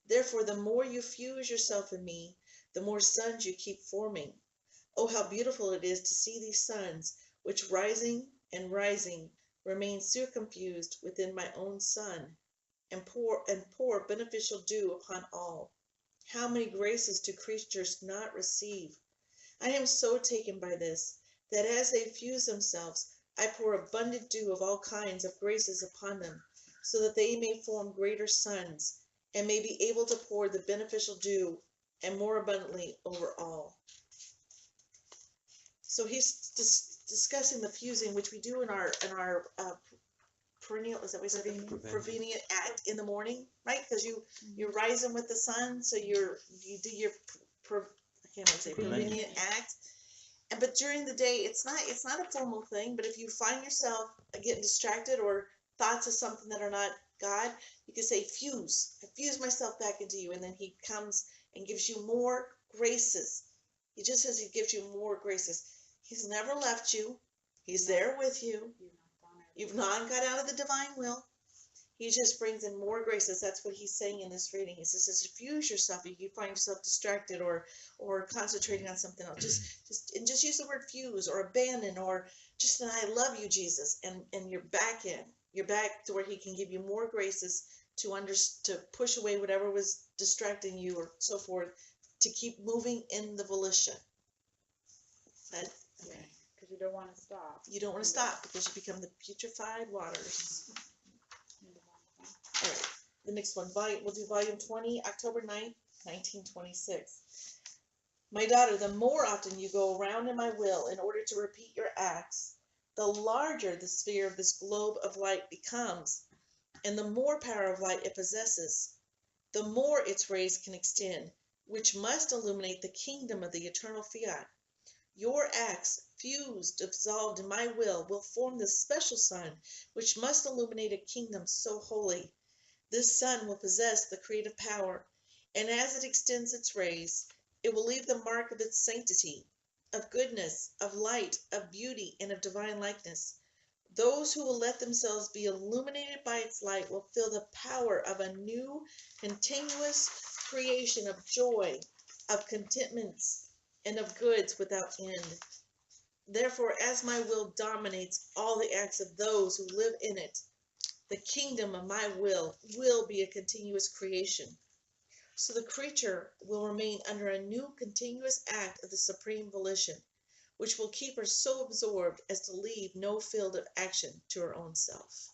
Therefore, the more you fuse yourself in me, the more suns you keep forming. Oh, how beautiful it is to see these suns, which rising and rising, remain circumfused within my own sun, and pour beneficial dew upon all. How many graces do creatures not receive? I am so taken by this, that as they fuse themselves, I pour abundant dew of all kinds of graces upon them, so that they may form greater suns, and may be able to pour the beneficial dew and more abundantly over all. So he's discussing the fusing, which we do in our perennial, is that what we said? Prevenient act in the morning, right? Because you're rising with the sun, so you do your prevenient act. But during the day, it's not a formal thing. But if you find yourself getting distracted or thoughts of something that are not God, you can say, fuse. I fuse myself back into you. And then he comes and gives you more graces. He just says he gives you more graces. He's never left you. He's there with you. You've not got out of the divine will. He just brings in more graces. That's what he's saying in this reading. He says, fuse yourself. If you find yourself distracted or concentrating on something else, just use the word fuse or abandon or just an I love you, Jesus, and you're back in. You're back to where he can give you more graces to push away whatever was distracting you or so forth, to keep moving in the volition. Okay. Because you don't want to stop. You don't want to stop because you become the putrefied waters. All right, the next one, we'll do volume 20, October 9th, 1926. My daughter, the more often you go around in my will in order to repeat your acts, the larger the sphere of this globe of light becomes, and the more power of light it possesses, the more its rays can extend, which must illuminate the kingdom of the eternal fiat. Your acts, fused, dissolved in my will form this special sun, which must illuminate a kingdom so holy. This sun will possess the creative power, and as it extends its rays, it will leave the mark of its sanctity, of goodness, of light, of beauty, and of divine likeness. Those who will let themselves be illuminated by its light will feel the power of a new, continuous creation of joy, of contentments, and of goods without end. Therefore, as my will dominates all the acts of those who live in it, the kingdom of my will be a continuous creation. So the creature will remain under a new continuous act of the supreme volition, which will keep her so absorbed as to leave no field of action to her own self.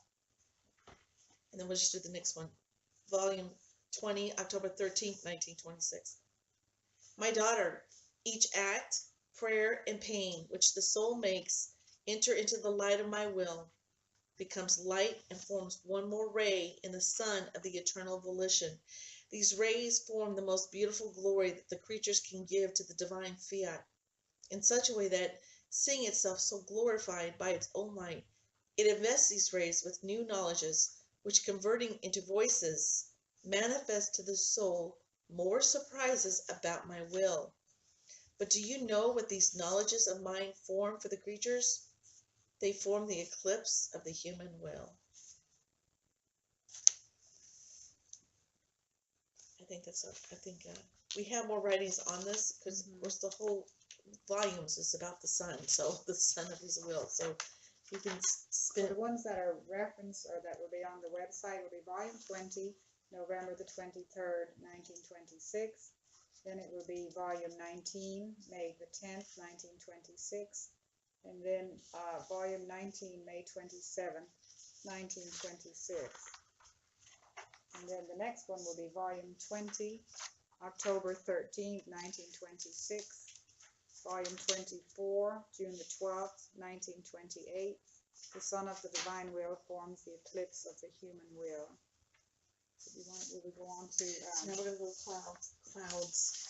And then we'll just do the next one. Volume 20, October 13th, 1926. My daughter, each act, prayer, and pain which the soul makes enter into the light of my will, becomes light and forms one more ray in the sun of the eternal volition. These rays form the most beautiful glory that the creatures can give to the divine fiat, in such a way that, seeing itself so glorified by its own light, it invests these rays with new knowledges, which, converting into voices, manifest to the soul more surprises about my will. But do you know what these knowledges of mine form for the creatures? They form the eclipse of the human will. I think we have more writings on this because, of course, the whole volumes is about the sun. So the sun of his will. So you can So spend. the ones that are referenced or that will be on the website will be volume 20, November the 23rd, 1926. Then it will be volume 19, May the 10th, 1926. And then volume 19, May 27th, 1926. And then the next one will be volume 20, October 13th, 1926. Volume 24, June the 12th, 1928. The Son of the Divine Will forms the eclipse of the human will. So will we go on to... Now we're going to go clouds.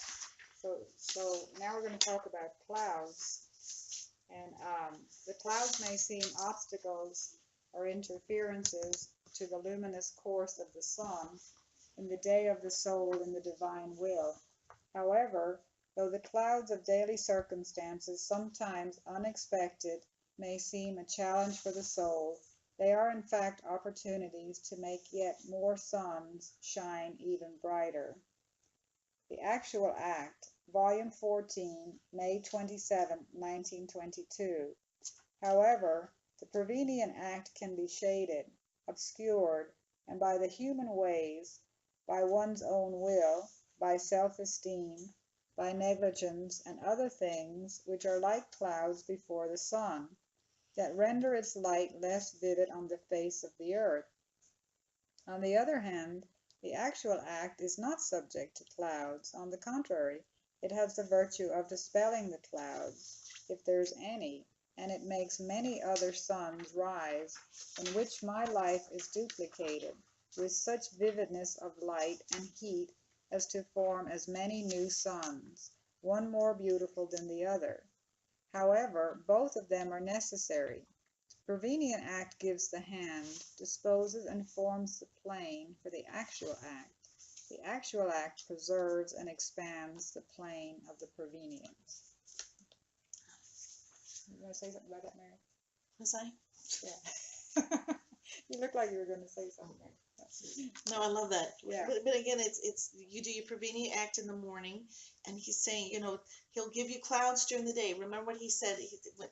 So now we're going to talk about clouds. And the clouds may seem obstacles or interferences to the luminous course of the sun in the day of the soul in the divine will. However, though the clouds of daily circumstances, sometimes unexpected, may seem a challenge for the soul, they are in fact opportunities to make yet more suns shine even brighter. The Actual Act, Volume 14, May 27, 1922. However, the Prevenient Act can be shaded, obscured, and by the human ways, by one's own will, by self-esteem, by negligence, and other things which are like clouds before the sun, that render its light less vivid on the face of the earth. On the other hand, the Actual Act is not subject to clouds. On the contrary, it has the virtue of dispelling the clouds, if there's any, and it makes many other suns rise, in which my life is duplicated, with such vividness of light and heat as to form as many new suns, one more beautiful than the other. However, both of them are necessary. The Prevenient Act gives the hand, disposes and forms the plane for the Actual Act. The Actual Act preserves and expands the plane of the Prevenient. You want to say something about that, Mary? Was I? Yeah. You look like you were going to say something. No, I love that. Yeah. But again, it's you do your Prevenient Act in the morning, and he's saying, he'll give you clouds during the day. Remember what he said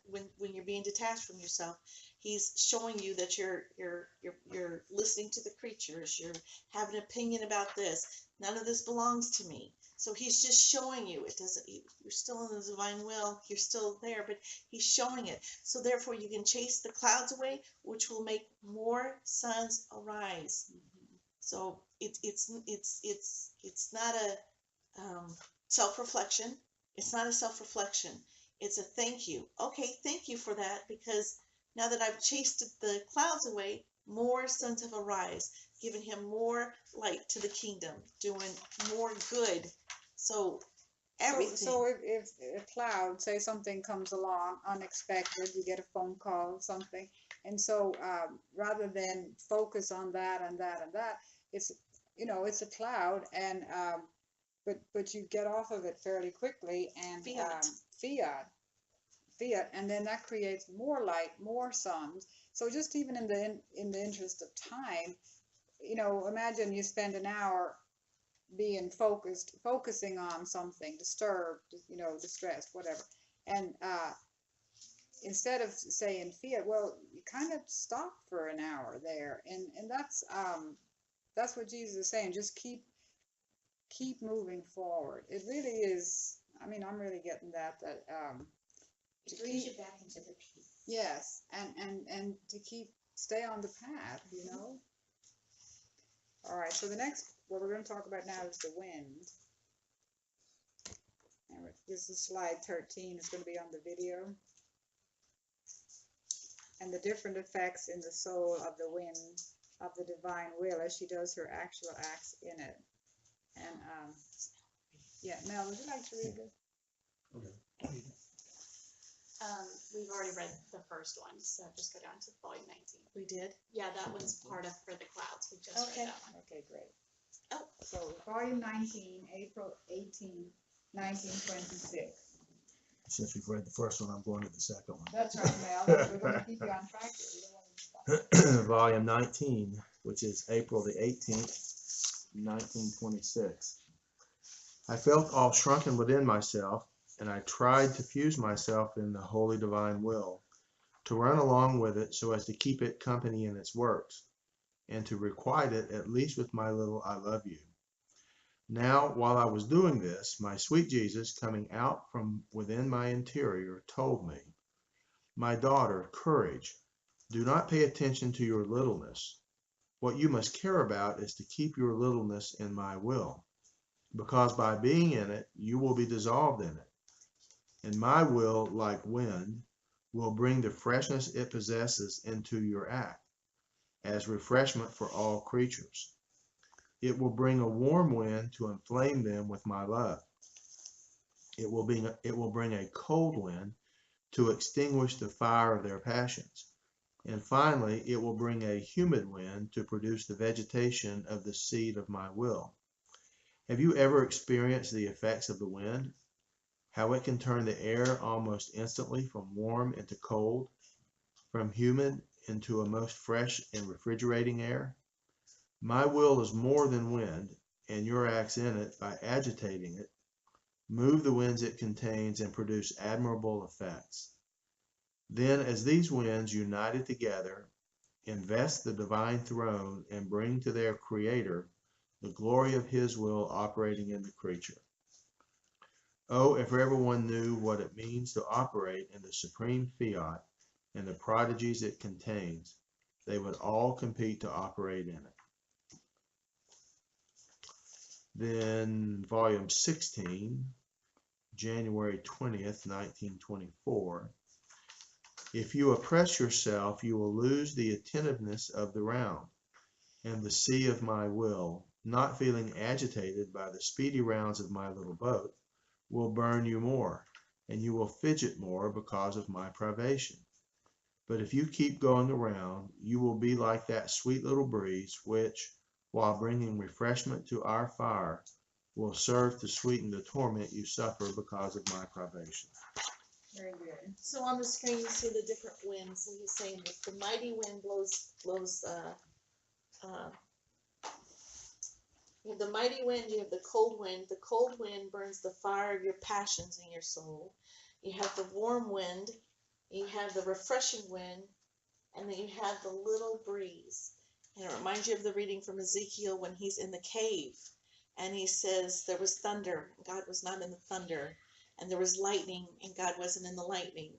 when you're being detached from yourself. He's showing you that you're listening to the creatures. You're having an opinion about this. None of this belongs to me. So he's just showing you. It doesn't. You're still in the divine will. You're still there, but he's showing it. So therefore, you can chase the clouds away, which will make more suns arise. So it's not a self-reflection. It's not a self-reflection. It's a thank you. Okay, thank you for that, because now that I've chased the clouds away, more suns have arisen, giving him more light to the kingdom, doing more good. So everything. So if a cloud, say something comes along unexpected, you get a phone call, something, and so rather than focus on that and that and that, it's it's a cloud, and but you get off of it fairly quickly, and fiat, and then that creates more light, more suns. So just even in the interest of time, imagine you spend an hour being focusing on something, disturbed, distressed, whatever, and instead of saying fiat, well, you kind of stop for an hour there, and that's what Jesus is saying. Just keep moving forward. It really is. I mean, I'm really getting that It brings you back into the peace. yes, and to stay on the path, All right, so what we're going to talk about now is the wind. And this is slide 13. It's going to be on the video. And the different effects in the soul of the wind of the divine will as she does her actual acts in it. And yeah, Mel, would you like to read this? Okay. We've already read the first one, so just go down to volume 19. We did. Yeah, that one's part of For the Clouds. We just read that one. Okay, great. Oh. So volume 19, April 18, 1926. since we've read the first one, I'm going to the second one. That's right, Mel. We're going to keep you on track here. We don't want to stop. Volume 19, which is April the 18th, 1926. I felt all shrunken within myself, and I tried to fuse myself in the holy divine will, to run along with it so as to keep it company in its works, and to requite it at least with my little I love you. Now, while I was doing this, my sweet Jesus, coming out from within my interior, told me, "My daughter, courage. Do not pay attention to your littleness. What you must care about is to keep your littleness in my will, because by being in it, you will be dissolved in it. And my will, like wind, will bring the freshness it possesses into your act, as refreshment for all creatures. It will bring a warm wind to inflame them with my love. It will bring a cold wind to extinguish the fire of their passions. And finally, it will bring a humid wind to produce the vegetation of the seed of my will. Have you ever experienced the effects of the wind? How it can turn the air almost instantly from warm into cold, from humid into a most fresh and refrigerating air? My will is more than wind, and your acts in it, by agitating it, move the winds it contains and produce admirable effects. Then, as these winds, united together, invest the divine throne and bring to their Creator the glory of His will operating in the creature. Oh, if everyone knew what it means to operate in the supreme fiat and the prodigies it contains, they would all compete to operate in it." Then volume 16, January 20th, 1924. If you oppress yourself, you will lose the attentiveness of the round, and the sea of my will, not feeling agitated by the speedy rounds of my little boat, will burn you more, and you will fidget more because of my privation. But if you keep going around, you will be like that sweet little breeze which, while bringing refreshment to our fire, will serve to sweeten the torment you suffer because of my privation. Very good. So on the screen you see the different winds, and he's saying that the mighty wind blows you have the mighty wind, you have the cold wind. The cold wind burns the fire of your passions in your soul. You have the warm wind, you have the refreshing wind, and then you have the little breeze. And it reminds you of the reading from Ezekiel when he's in the cave, and he says there was thunder, and God was not in the thunder, and there was lightning, and God wasn't in the lightning,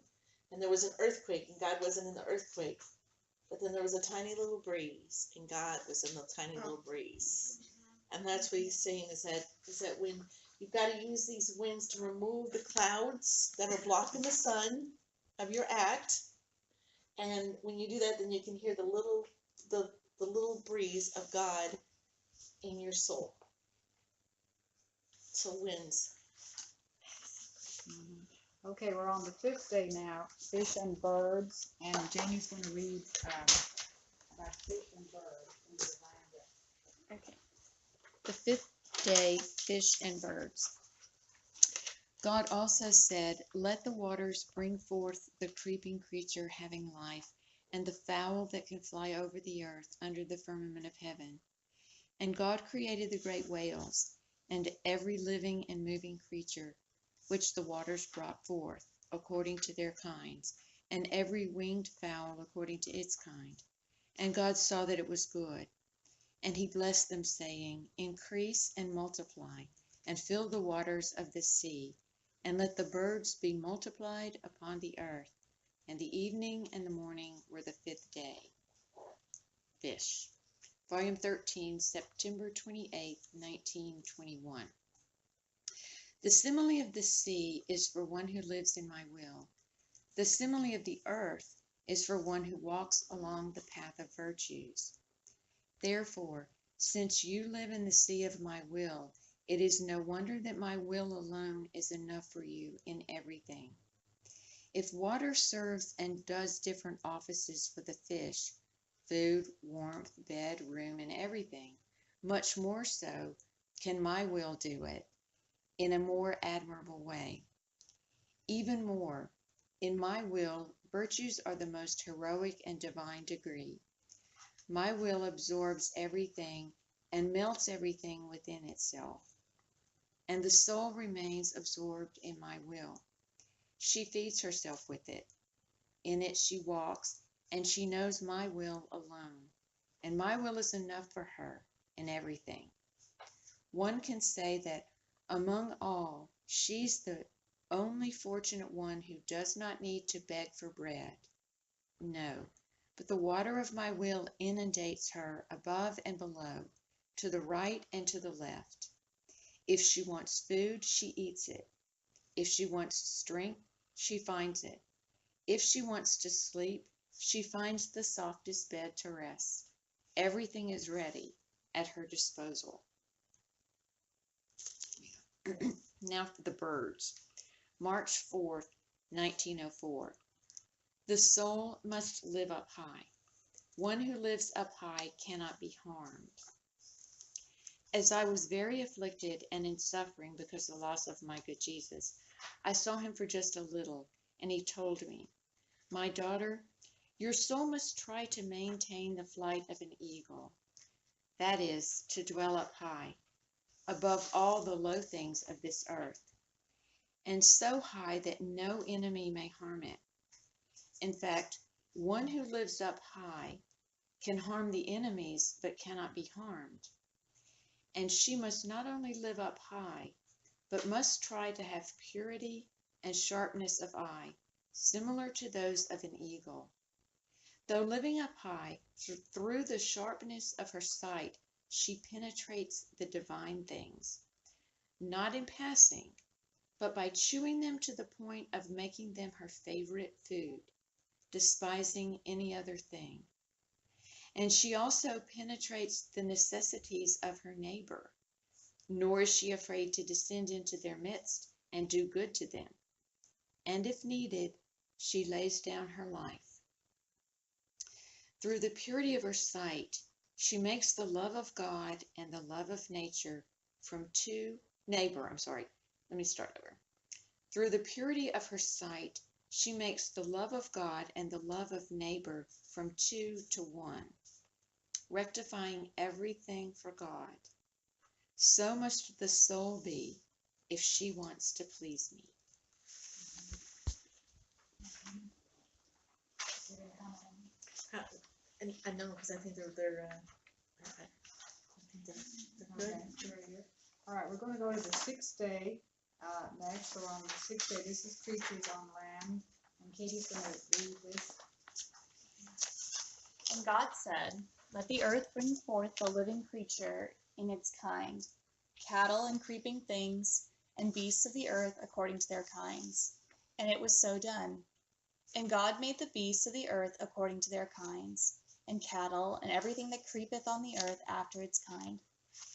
and there was an earthquake, and God wasn't in the earthquake, but then there was a tiny little breeze, and God was in the tiny little breeze. And that's what he's saying is that when you've got to use these winds to remove the clouds that are blocking the sun of your act, and when you do that, then you can hear the little breeze of God in your soul. So winds. Okay, we're on the fifth day now, fish and birds, and Janie's going to read about fish and birds in the divine will. Okay. The fifth day, fish and birds. God also said, "Let the waters bring forth the creeping creature having life, and the fowl that can fly over the earth under the firmament of heaven." And God created the great whales, and every living and moving creature, which the waters brought forth, according to their kinds, and every winged fowl according to its kind. And God saw that it was good. And he blessed them, saying, "Increase and multiply, and fill the waters of the sea, and let the birds be multiplied upon the earth." And the evening and the morning were the fifth day. Fish. Volume 13, September 28, 1921. The simile of the sea is for one who lives in my will. The simile of the earth is for one who walks along the path of virtues. Therefore, since you live in the sea of my will, it is no wonder that my will alone is enough for you in everything. If water serves and does different offices for the fish, food, warmth, bed, room, and everything, much more so can my will do it in a more admirable way. Even more, in my will, virtues are the most heroic and divine degree. My will absorbs everything and melts everything within itself. And the soul remains absorbed in my will. She feeds herself with it. In it she walks, and she knows my will alone. And my will is enough for her in everything. One can say that among all, she's the only fortunate one who does not need to beg for bread. No, but the water of my will inundates her above and below, to the right and to the left. If she wants food, she eats it. If she wants strength, she finds it. If she wants to sleep, she finds the softest bed to rest. Everything is ready at her disposal. Now for the birds. March 4th, 1904. The soul must live up high. One who lives up high cannot be harmed. As I was very afflicted and in suffering because of the loss of my good Jesus, I saw him for just a little, and he told me, "My daughter, your soul must try to maintain the flight of an eagle. That is, to dwell up high, above all the low things of this earth, and so high that no enemy may harm it. In fact, one who lives up high can harm the enemies but cannot be harmed. And she must not only live up high, but must try to have purity and sharpness of eye, similar to those of an eagle. Though living up high, through the sharpness of her sight, she penetrates the divine things, not in passing, but by chewing them to the point of making them her favorite food, despising any other thing. And she also penetrates the necessities of her neighbor, nor is she afraid to descend into their midst and do good to them. And if needed, she lays down her life. Through the purity of her sight, she makes the love of God and the love of neighbor. Through the purity of her sight, she makes the love of God and the love of neighbor from 2 to 1, rectifying everything for God. So must the soul be if she wants to please me." And I know, because I think they're Okay, very good. All right, we're going to go to the 6th day next. So on the 6th day, this is creatures on land. And Katie's going to read this. And God said, "Let the earth bring forth the living creature in its kind, cattle and creeping things, and beasts of the earth according to their kinds." And it was so done. And God made the beasts of the earth according to their kinds, and cattle, and everything that creepeth on the earth after its kind.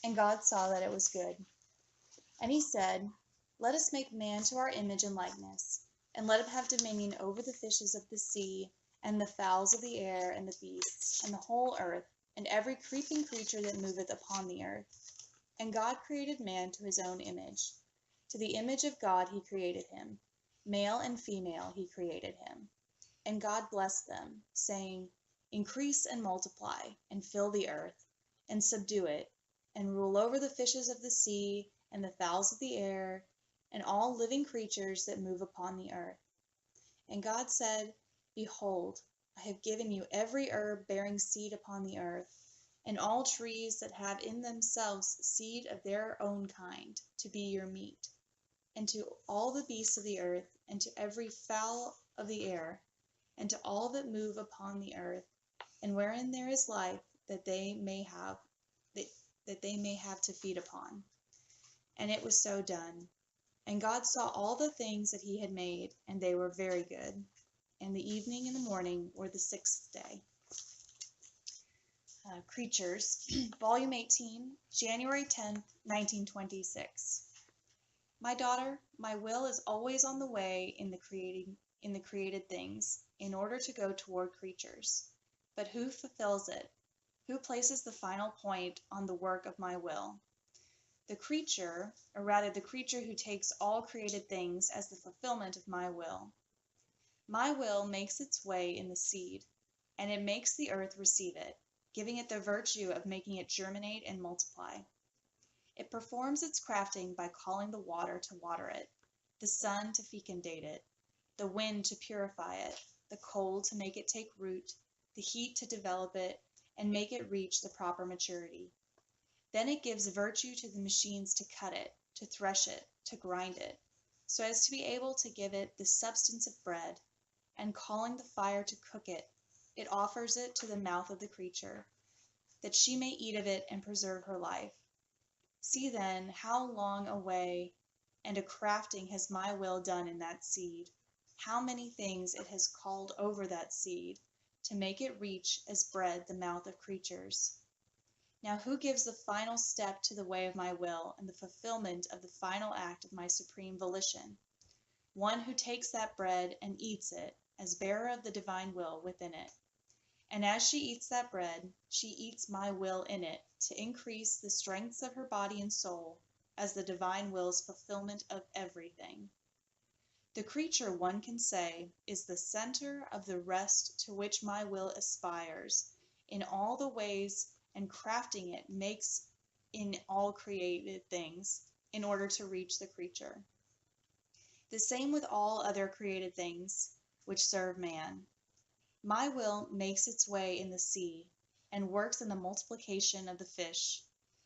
And God saw that it was good. And he said, "Let us make man to our image and likeness, and let him have dominion over the fishes of the sea, and the fowls of the air, and the beasts, and the whole earth, and every creeping creature that moveth upon the earth." And God created man to his own image. To the image of God he created him. Male and female he created him. And God blessed them, saying, "Increase and multiply, and fill the earth, and subdue it, and rule over the fishes of the sea, and the fowls of the air, and all living creatures that move upon the earth." And God said, "Behold, I have given you every herb bearing seed upon the earth, and all trees that have in themselves seed of their own kind, to be your meat, and to all the beasts of the earth, and to every fowl of the air, and to all that move upon the earth, and wherein there is life, that they may have to feed upon." And it was so done. And God saw all the things that he had made, and they were very good. And the evening and the morning were the 6th day. Creatures, Volume 18, January 10th, 1926. My daughter, my will is always on the way in the created things, in order to go toward creatures. But who fulfills it? Who places the final point on the work of my will? The creature, or rather the creature who takes all created things as the fulfillment of my will. My will makes its way in the seed, and it makes the earth receive it, giving it the virtue of making it germinate and multiply. It performs its crafting by calling the water to water it, the sun to fecundate it, the wind to purify it, the cold to make it take root, the heat to develop it and make it reach the proper maturity. Then it gives virtue to the machines to cut it, to thresh it, to grind it, so as to be able to give it the substance of bread, and calling the fire to cook it, it offers it to the mouth of the creature, that she may eat of it and preserve her life. See then how long a way and a crafting has my will done in that seed, how many things it has called over that seed, to make it reach as bread the mouth of creatures. Now who gives the final step to the way of my will and the fulfillment of the final act of my supreme volition? One who takes that bread and eats it as bearer of the divine will within it. And as she eats that bread, she eats my will in it to increase the strengths of her body and soul as the divine will's fulfillment of everything. The creature, one can say, is the center of the rest to which my will aspires in all the ways, and crafting it makes in all created things in order to reach the creature. The same with all other created things which serve man. My will makes its way in the sea and works in the multiplication of the fish.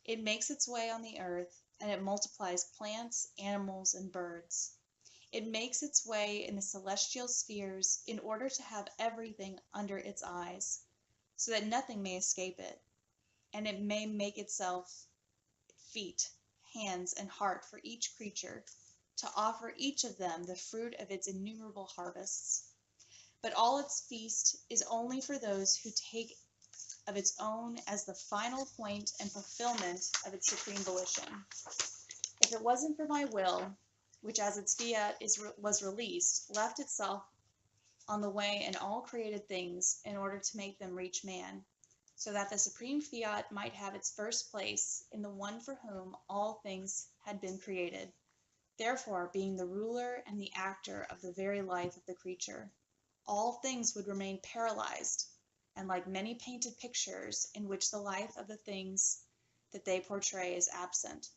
It makes its way on the earth, and it multiplies plants, animals, and birds. It makes its way in the celestial spheres in order to have everything under its eyes, so that nothing may escape it, and it may make itself feet, hands, and heart for each creature, to offer each of them the fruit of its innumerable harvests. But all its feast is only for those who take of its own as the final point and fulfillment of its supreme volition. If it wasn't for my will, which as its fiat was released, left itself on the way in all created things in order to make them reach man, so that the supreme fiat might have its first place in the one for whom all things had been created, therefore being the ruler and the actor of the very life of the creature, all things would remain paralyzed, and like many painted pictures in which the life of the things that they portray is absent.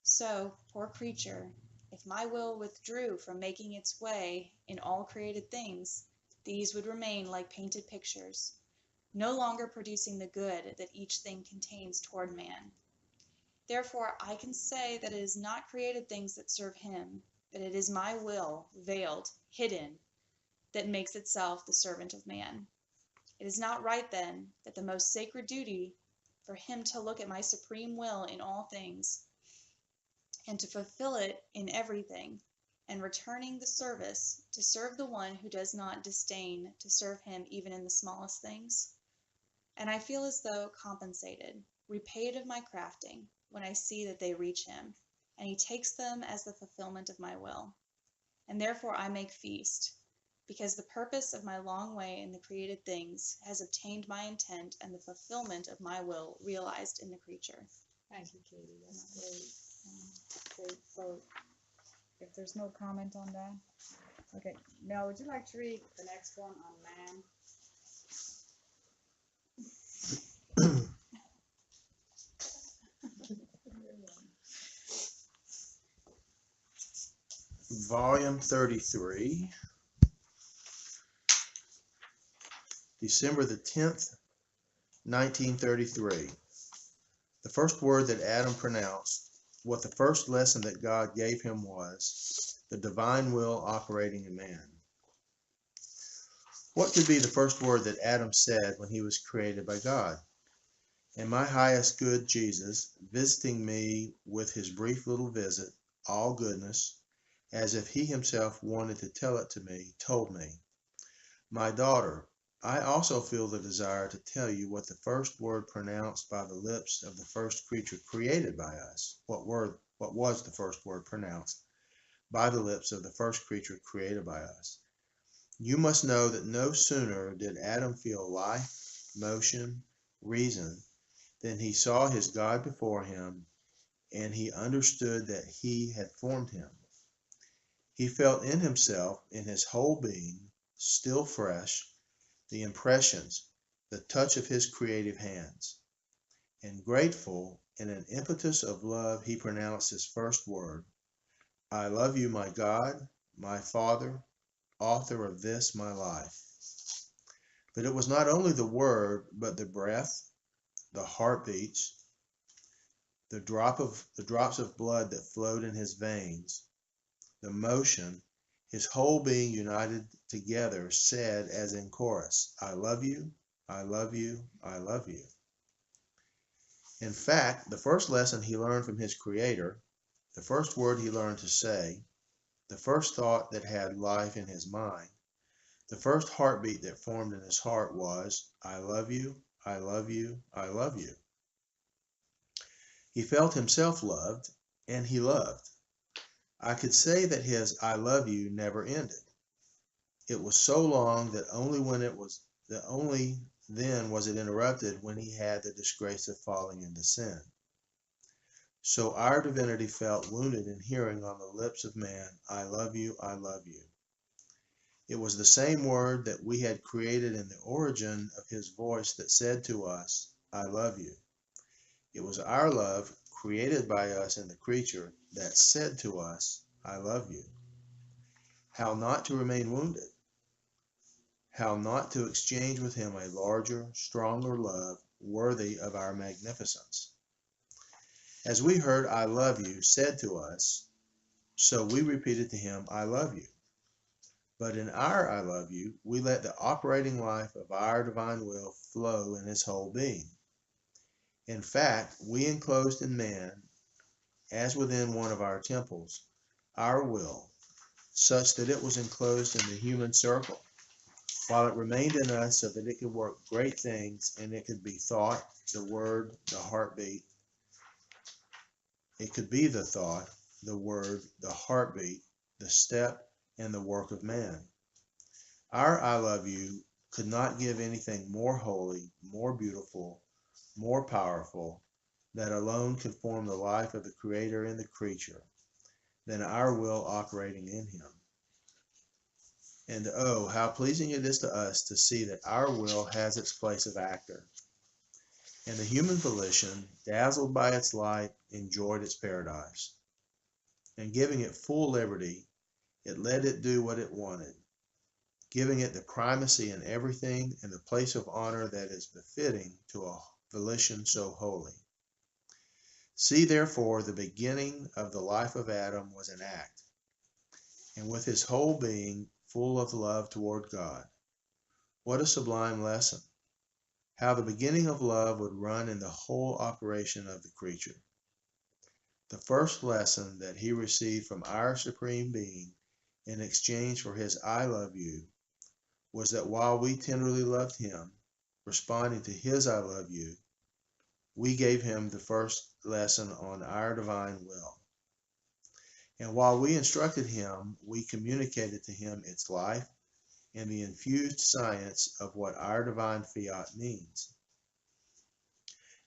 So, poor creature, if my will withdrew from making its way in all created things, these would remain like painted pictures, no longer producing the good that each thing contains toward man. Therefore, I can say that it is not created things that serve him, but it is my will, veiled, hidden, that makes itself the servant of man. It is not right, then, that the most sacred duty for him to look at my supreme will in all things, and to fulfill it in everything, and returning the service, to serve the one who does not disdain to serve him even in the smallest things. And I feel as though compensated, repaid of my crafting, when I see that they reach him, and he takes them as the fulfillment of my will. And therefore I make feast, because the purpose of my long way in the created things has obtained my intent, and the fulfillment of my will realized in the creature. Thank you, Katie. That's great. Great. So, if there's no comment on that, okay. Now, would you like to read the next one on man? Volume 33, December the 10th, 1933. The first word that Adam pronounced, what the first lesson that God gave him was, the divine will operating in man. What could be the first word that Adam said when he was created by God? And my highest good Jesus, visiting me with his brief little visit, all goodness, as if he himself wanted to tell it to me, told me, "My daughter, I also feel the desire to tell you what the first word pronounced by the lips of the first creature created by us." What was the first word pronounced by the lips of the first creature created by us? You must know that no sooner did Adam feel life, motion, reason, than he saw his God before him, and he understood that he had formed him. He felt in himself, in his whole being, still fresh, the impressions, the touch of his creative hands. And grateful, in an impetus of love, he pronounced his first word, I love you, my God, my Father, author of this, my life. But it was not only the word, but the breath, the heartbeats, the drops of blood that flowed in his veins, the motion, his whole being united together said as in chorus, I love you, I love you, I love you. In fact, the first lesson he learned from his Creator, the first word he learned to say, the first thought that had life in his mind, the first heartbeat that formed in his heart was, I love you, I love you, I love you. He felt himself loved, and he loved. I could say that his I love you never ended. It was so long that only then was it interrupted when he had the disgrace of falling into sin. So our divinity felt wounded in hearing on the lips of man, I love you, I love you. It was the same word that we had created in the origin of his voice that said to us, I love you. It was our love, created by us in the creature, that said to us, I love you. How not to remain wounded? How not to exchange with him a larger, stronger love worthy of our magnificence? As we heard I love you said to us, so we repeated to him, I love you. But in our I love you, we let the operating life of our divine will flow in his whole being. In fact, we enclosed in man, as within one of our temples, our will, such that it was enclosed in the human circle, while it remained in us so that it could work great things, and it could be thought, the word, the heartbeat. It could be the thought, the word, the heartbeat, the step, and the work of man. Our I love you could not give anything more holy, more beautiful, more powerful, that alone could form the life of the Creator in the creature, than our will operating in him. And oh, how pleasing it is to us to see that our will has its place of actor. And the human volition, dazzled by its light, enjoyed its paradise. And giving it full liberty, it let it do what it wanted, giving it the primacy in everything and the place of honor that is befitting to a volition so holy. See, therefore, the beginning of the life of Adam was an act, and with his whole being full of love toward God. What a sublime lesson! How the beginning of love would run in the whole operation of the creature. The first lesson that he received from our Supreme Being in exchange for his I love you was that while we tenderly loved him, responding to his I love you, we gave him the first lesson on our divine will. And while we instructed him, we communicated to him its life and the infused science of what our divine fiat means.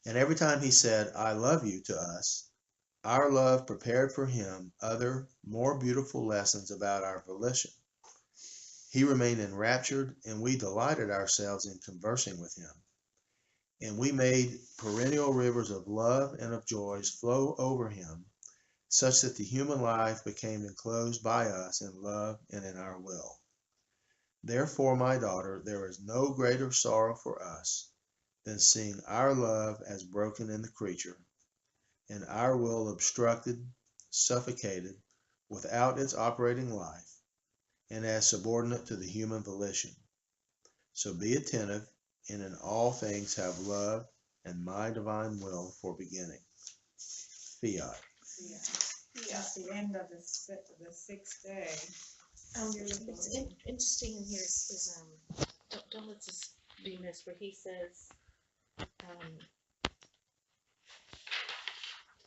And every time he said, I love you to us, our love prepared for him other, more beautiful lessons about our volition. He remained enraptured, and we delighted ourselves in conversing with him. And we made perennial rivers of love and of joys flow over him, such that the human life became enclosed by us in love and in our will. Therefore, my daughter, there is no greater sorrow for us than seeing our love as broken in the creature, and our will obstructed, suffocated, without its operating life, and as subordinate to the human volition. So be attentive, and in all things have love and my divine will for beginning. Fiat. That's the end of the sixth day. It's interesting in here is don't let this be missed, where he says,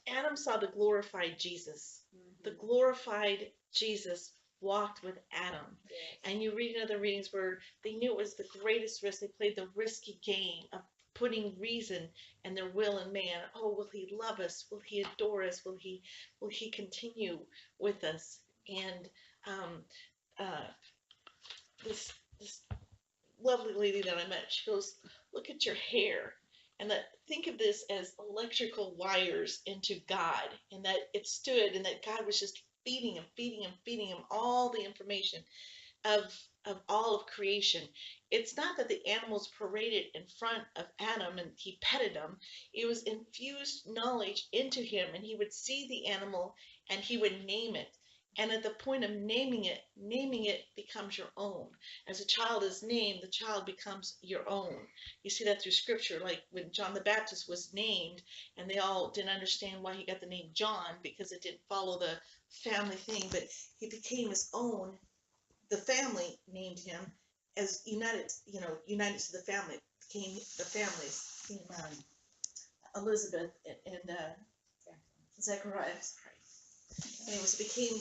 Adam saw the glorified Jesus. The glorified Jesus walked with Adam. And you read in other readings where they knew it was the greatest risk. They played the risky game of putting reason and their will in man. Oh, will he love us? Will he adore us? Will he continue with us? And uh, this lovely lady that I met, she goes, look at your hair. And that, think of this as electrical wires into God, and that it stood, and that God was just feeding him all the information of all of creation. It's not that the animals paraded in front of Adam and he petted them. It was infused knowledge into him, and he would see the animal and he would name it. And at the point of naming it becomes your own. As a child is named, the child becomes your own. You see that through scripture, like when John the Baptist was named, and they all didn't understand why he got the name John, because it didn't follow the family thing, but he became his own. The family named him as united to the family, became the families, Elizabeth and Zechariah. Anyways, became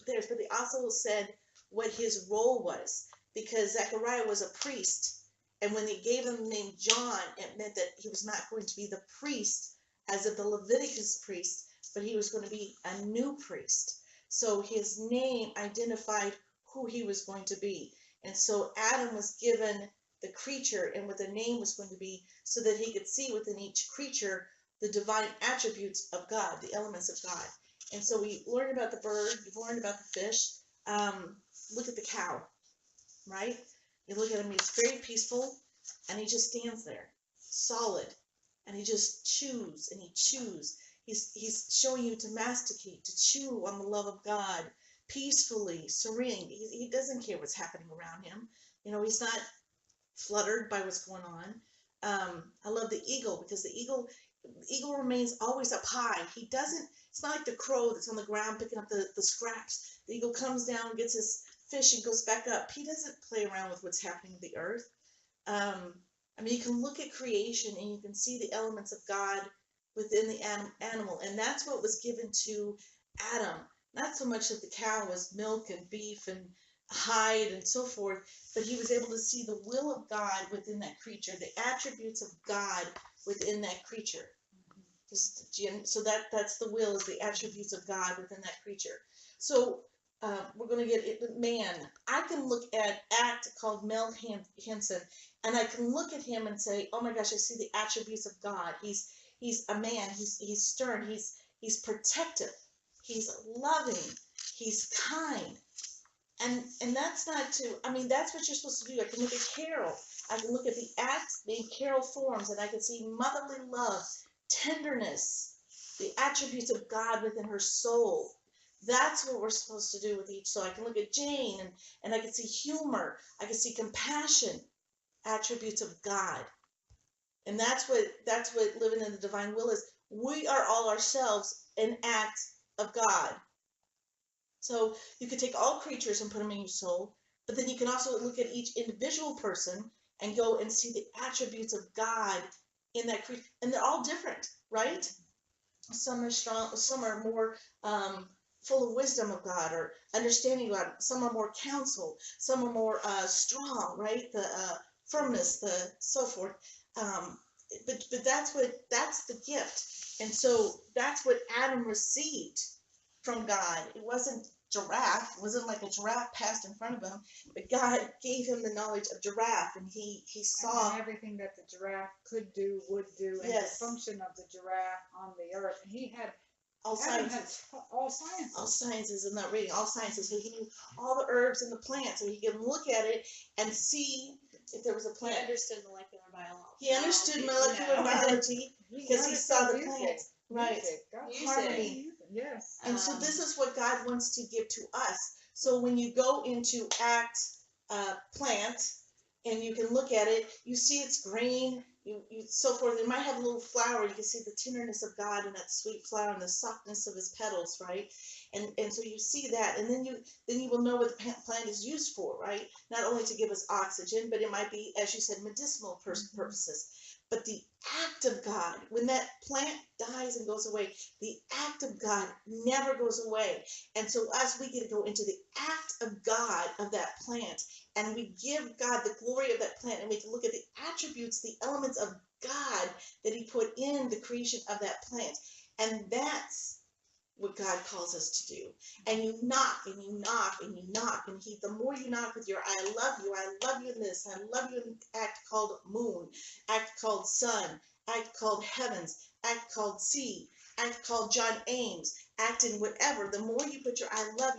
theirs, but they also said what his role was, because Zechariah was a priest, and when they gave him the name John, it meant that he was not going to be the priest as of the Leviticus priest, but he was going to be a new priest. So his name identified who he was going to be. And so Adam was given the creature and what the name was going to be, so that he could see within each creature the divine attributes of God, the elements of God. And so we learned about the bird, you've learned about the fish. Look at the cow, right? You look at him, he's very peaceful, and he just stands there, solid, and he just chews and he chews. He's showing you to masticate, to chew on the love of God, peacefully, serene. He doesn't care what's happening around him. He's not fluttered by what's going on. I love the eagle, because the eagle remains always up high. It's not like the crow that's on the ground picking up the scraps. The eagle comes down, gets his fish, and goes back up. He doesn't play around with what's happening with the earth. You can look at creation and you can see the elements of God within the animal, and that's what was given to Adam. Not so much that the cow was milk and beef and hide and so forth, but he was able to see the will of God within that creature, the attributes of God within that creature. So that's the will, is the attributes of God within that creature. So we're going to get it, man. I can look at act called Mel Hansen, and I can look at him and say, oh my gosh, I see the attributes of God. He's a man. He's stern. He's protective. He's loving. He's kind. And that's not that's what you're supposed to do. I can look at Carol. I can look at the act named Carol forms, and I can see motherly love, tenderness, the attributes of God within her soul. That's what we're supposed to do with each soul. I can look at Jane, and I can see humor. I can see compassion, attributes of God. And that's what living in the divine will is. We are all ourselves an act of God. So you could take all creatures and put them in your soul, but then you can also look at each individual person and go and see the attributes of God in that creature. And they're all different, right? Some are strong, some are more full of wisdom of God or understanding God. Some are more counsel, some are more strong, right? The firmness, the so forth. But that's the gift. And so that's what Adam received from God. It wasn't giraffe. It wasn't like a giraffe passed in front of him, but God gave him the knowledge of giraffe, and he saw and everything that the giraffe could do, would do, and Yes. the function of the giraffe on the earth. And he had all Adam sciences. had all sciences. All sciences, in that reading, all sciences. So he knew all the herbs and the plants, so he could look at it and see if there was a He plant. understood molecular biology. He understood molecular biology because he saw the plants. Right. Music, God, Music. Harmony. Yes. And so this is what God wants to give to us. So when you go into act plant and you can look at it, you see it's green, you so forth. It might have a little flower. You can see the tenderness of God in that sweet flower and the softness of his petals, right? And so you see that, and then you will know what the plant is used for, right? Not only to give us oxygen, but it might be, as you said, medicinal purposes. But the act of God, when that plant dies and goes away, the act of God never goes away. And so us, we get to go into the act of God of that plant, and we give God the glory of that plant, and we can look at the attributes, the elements of God that he put in the creation of that plant. And that's what God calls us to do. And you knock and you knock and you knock, and the more you knock with your I love you in this, I love you in act called moon, act called sun, act called heavens, act called sea, act called John Ames, act in whatever, the more you put your I love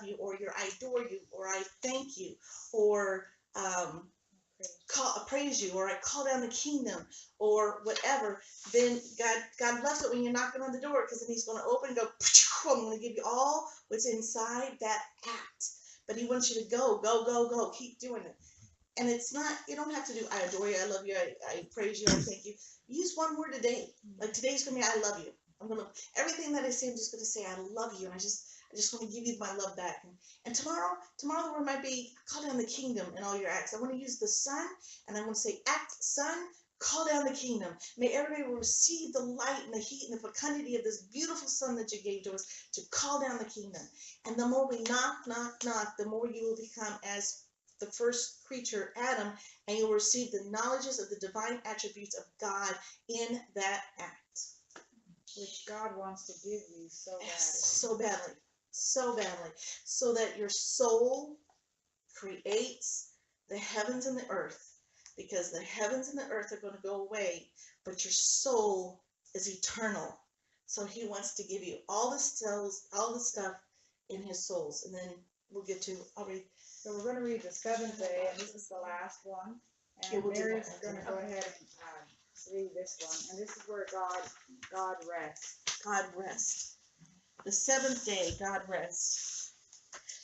you, or your I adore you, or I thank you, or praise you, or I call down the kingdom, or whatever, then God loves it when you're knocking on the door, because then he's going to open and go, I'm going to give you all what's inside that act. But he wants you to go, keep doing it. And it's not, you don't have to do I adore you, I love you, I praise you, I thank you. Use one word a day. Like today's going to be I love you. Everything that I say, I'm just going to say I love you, and I just want to give you my love back. And tomorrow the word might be call down the kingdom in all your acts. I want to use the sun, and I want to say act sun, call down the kingdom. May everybody receive the light and the heat and the fecundity of this beautiful sun that you gave to us to call down the kingdom. And the more we knock, the more you will become as the first creature, Adam, and you will receive the knowledges of the divine attributes of God in that act. Which God wants to give you so badly. So badly. So that your soul creates the heavens and the earth. Because the heavens and the earth are going to go away, but your soul is eternal. So he wants to give you all the stuff in his souls. And then I'll read. So we're going to read the 7th day, and this is the last one. And Mary's going to go ahead and read this one. And this is where God rests. God rests. The 7th day, God rests.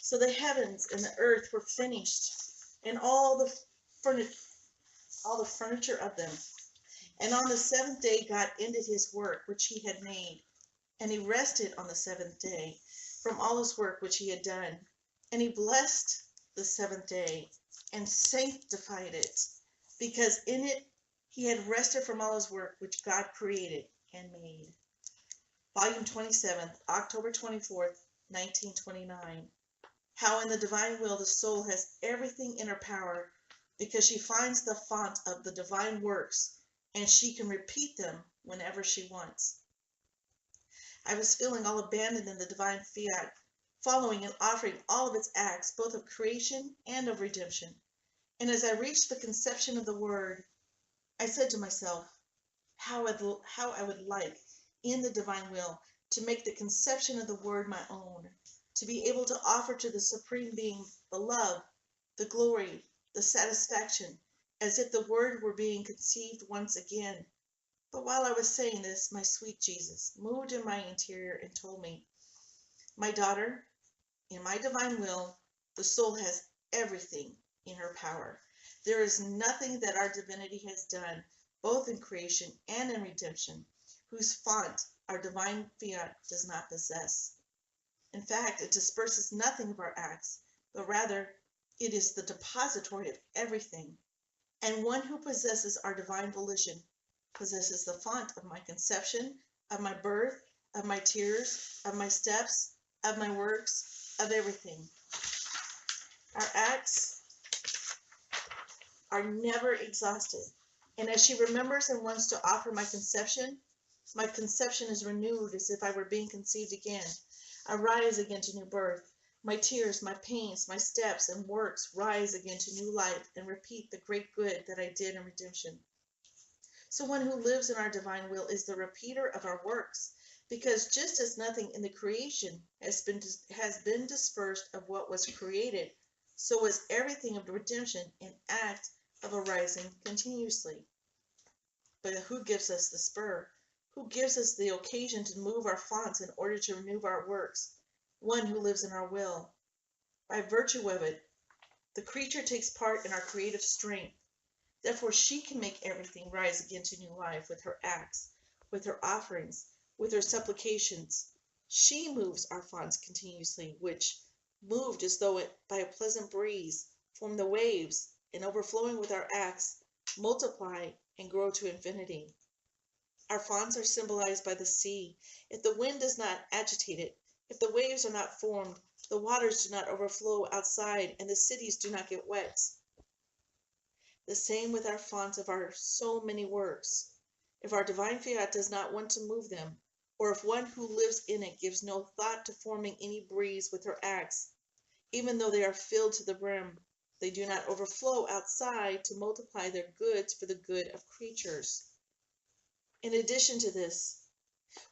So the heavens and the earth were finished, and all the furniture of them. And on the 7th day, God ended his work which he had made, and he rested on the 7th day from all his work which he had done. And he blessed the 7th day and sanctified it, because in it he had rested from all his work which God created and made. Volume 27, October 24th, 1929. How in the divine will the soul has everything in her power, because she finds the font of the divine works, and she can repeat them whenever she wants. I was feeling all abandoned in the divine fiat, following and offering all of its acts, both of creation and of redemption. And as I reached the conception of the word, I said to myself, how I would like, in the divine will, to make the conception of the word my own, to be able to offer to the Supreme Being the love, the glory, the satisfaction, as if the word were being conceived once again. But while I was saying this, my sweet Jesus moved in my interior and told me, my daughter, in my divine will, the soul has everything in her power. There is nothing that our divinity has done, both in creation and in redemption, whose font our divine fiat does not possess. In fact, it disperses nothing of our acts, but rather it is the depository of everything. And one who possesses our divine volition possesses the font of my conception, of my birth, of my tears, of my steps, of my works, of everything. Our acts are never exhausted. And as she remembers and wants to offer my conception is renewed as if I were being conceived again. I rise again to new birth. My tears, my pains, my steps and works rise again to new life and repeat the great good that I did in redemption. So one who lives in our divine will is the repeater of our works, because just as nothing in the creation has been dispersed of what was created, so is everything of redemption an act of arising continuously. But who gives us the spur? Who gives us the occasion to move our fonts in order to renew our works? One who lives in our will. By virtue of it, the creature takes part in our creative strength. Therefore, she can make everything rise again to new life with her acts, with her offerings, with her supplications. She moves our fonts continuously, which, moved as though it by a pleasant breeze, form the waves, and overflowing with our acts, multiply, and grow to infinity. Our fawns are symbolized by the sea. If the wind does not agitate it, if the waves are not formed, the waters do not overflow outside, and the cities do not get wet. The same with our fonts of our so many works. If our divine fiat does not want to move them, or if one who lives in it gives no thought to forming any breeze with her acts, even though they are filled to the brim, they do not overflow outside to multiply their goods for the good of creatures. In addition to this,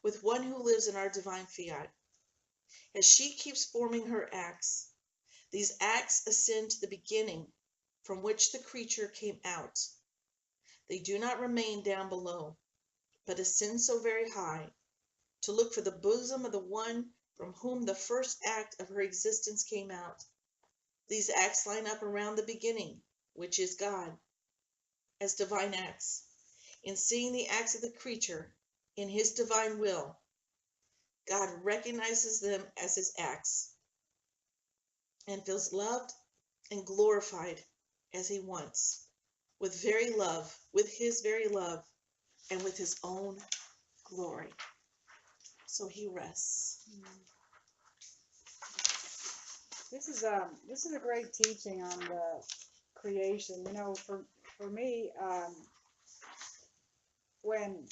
with one who lives in our divine fiat, as she keeps forming her acts, these acts ascend to the beginning from which the creature came out. They do not remain down below, but ascend so very high, to look for the bosom of the one from whom the first act of her existence came out. These acts line up around the beginning, which is God, as divine acts. In seeing the acts of the creature in his divine will, God recognizes them as his acts and feels loved and glorified as he wants, with his very love, and with his own glory. So he rests. This is a great teaching on the creation. You know, for me, when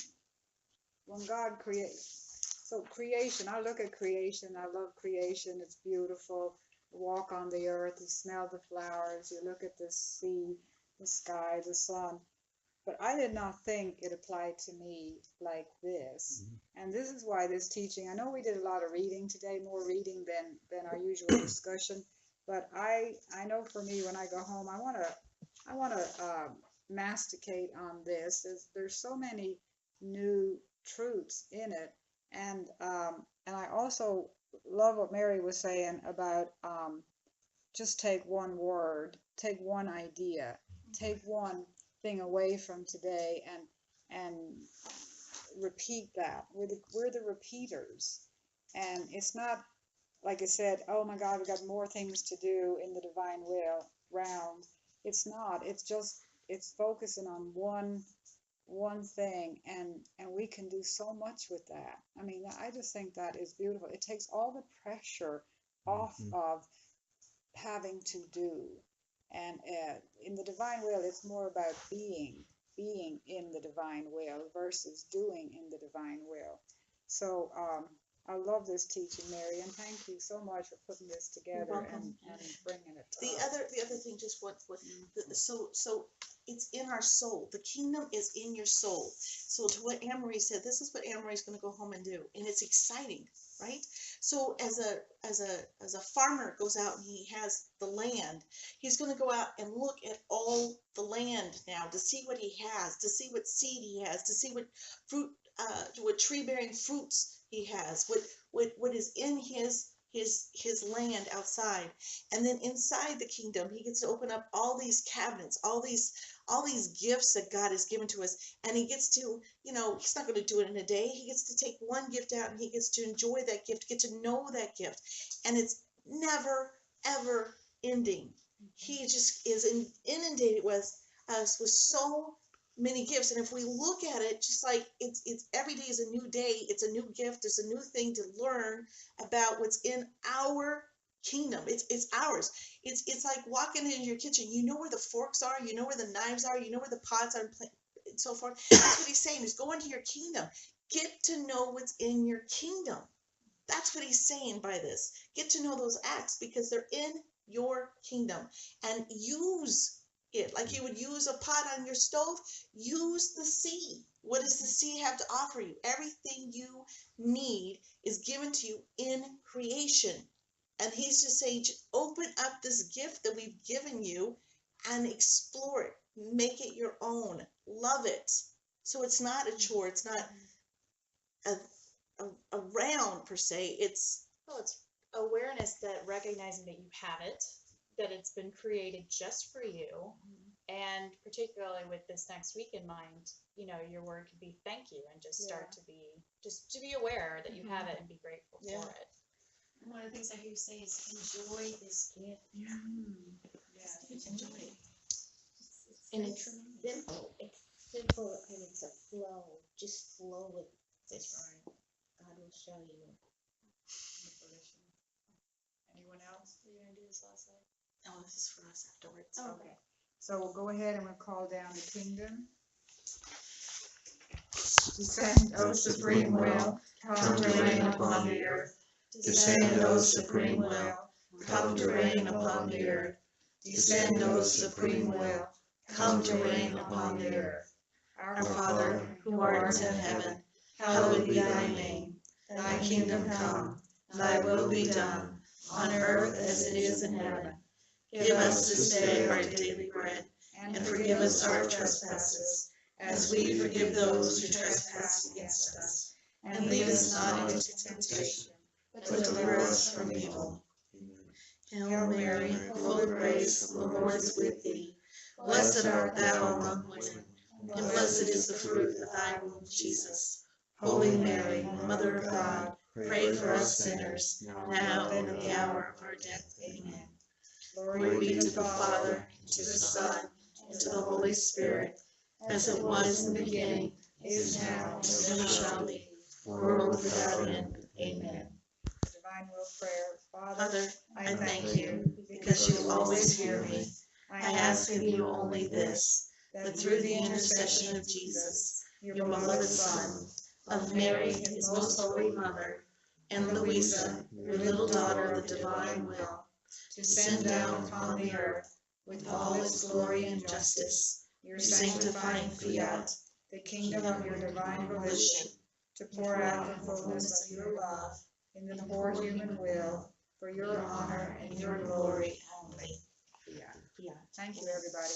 God creates, so creation, I look at creation, I love creation, it's beautiful. You walk on the earth, you smell the flowers, you look at the sea, the sky, the sun. But I did not think it applied to me like this. And this is why this teaching, I know we did a lot of reading today, more reading than our usual discussion. But I know for me, when I go home, I want to masticate on this. There's so many new truths in it. And I also love what Mary was saying about just take one word, take one idea, take one thing away from today and repeat that. We're the repeaters. And it's not, like I said, oh my God, we got more things to do in the divine will round. It's not. It's focusing on one thing, and we can do so much with that. I mean, I just think that is beautiful. It takes all the pressure off of having to do. And in the divine will, it's more about being in the divine will versus doing in the divine will. So I love this teaching, Mary, and thank you so much for putting this together and bringing it to us. The other thing, just so it's in our soul. The kingdom is in your soul. So to what Anne-Marie said, this is what Anne-Marie's going to go home and do, and it's exciting, right? So as a farmer goes out and he has the land, he's going to go out and look at all the land now to see what he has, to see what seed he has, to see what fruit, what tree-bearing fruits he has, what is in his land outside. And then inside the kingdom, he gets to open up all these cabinets, all these gifts that God has given to us. And he gets to, he's not going to do it in a day. He gets to take one gift out and he gets to enjoy that gift, get to know that gift. And it's never, ever ending. He just is inundated with us with so many gifts. And if we look at it, just like it's every day is a new day, it's a new gift, it's a new thing to learn about what's in our kingdom. It's ours. It's like walking into your kitchen. You know where the forks are, you know where the knives are, you know where the pots are, and so forth. That's what he's saying, is go into your kingdom. Get to know what's in your kingdom. That's what he's saying by this. Get to know those acts because they're in your kingdom, and use it like you would use a pot on your stove. Use the sea. What does the sea have to offer you? Everything you need is given to you in creation. And he's just saying, open up this gift that we've given you and explore it. Make it your own. Love it. So it's not a chore. It's not a round per se. It's awareness that recognizing that you have it, that it's been created just for you. And particularly with this next week in mind, your word could be thank you, and just start to be aware that you have it and be grateful for it. And one of the things I hear you say is enjoy this gift. Yeah. Enjoy it. And it's simple. It's simple and it's a flow. Just flow with this. God will show you. Anyone else? Are you gonna do this last night? Oh, this is for us afterwards. Okay. So we'll go ahead and we'll call down the kingdom. Descend, O supreme will, come to reign upon the earth. Descend, O supreme will, come to reign upon the earth. Descend, O supreme will, come to reign upon the earth. Our Father, who art in heaven, hallowed be thy name. Thy kingdom come, thy will be done, on earth as it is in heaven. Give us this day our daily bread, and forgive us our trespasses, as we forgive those who trespass against us. And lead us not into temptation, but deliver us from evil. Hail Mary, full of grace, the Lord is with thee. Blessed art thou among women, and blessed is the fruit of thy womb, Jesus. Holy Mary, Mother of God, pray for us sinners, now and at the hour of our death. Amen. Glory be to the Father, and to the Son, and to the Holy Spirit, as it was in the beginning, is now, and ever shall be, world without end. Amen. Divine Will Prayer. Father, I thank you, because you always hear me. I ask of you only this, that through the intercession of Jesus, your beloved Son, of Mary, his most holy Mother, and Louisa, your little daughter of the divine will, to send down upon the earth, with all its glory and justice, your sanctifying fiat, the kingdom of your divine volition, to pour out the fullness of your love in the poor human will, for your honor and your glory only. Thank you, everybody.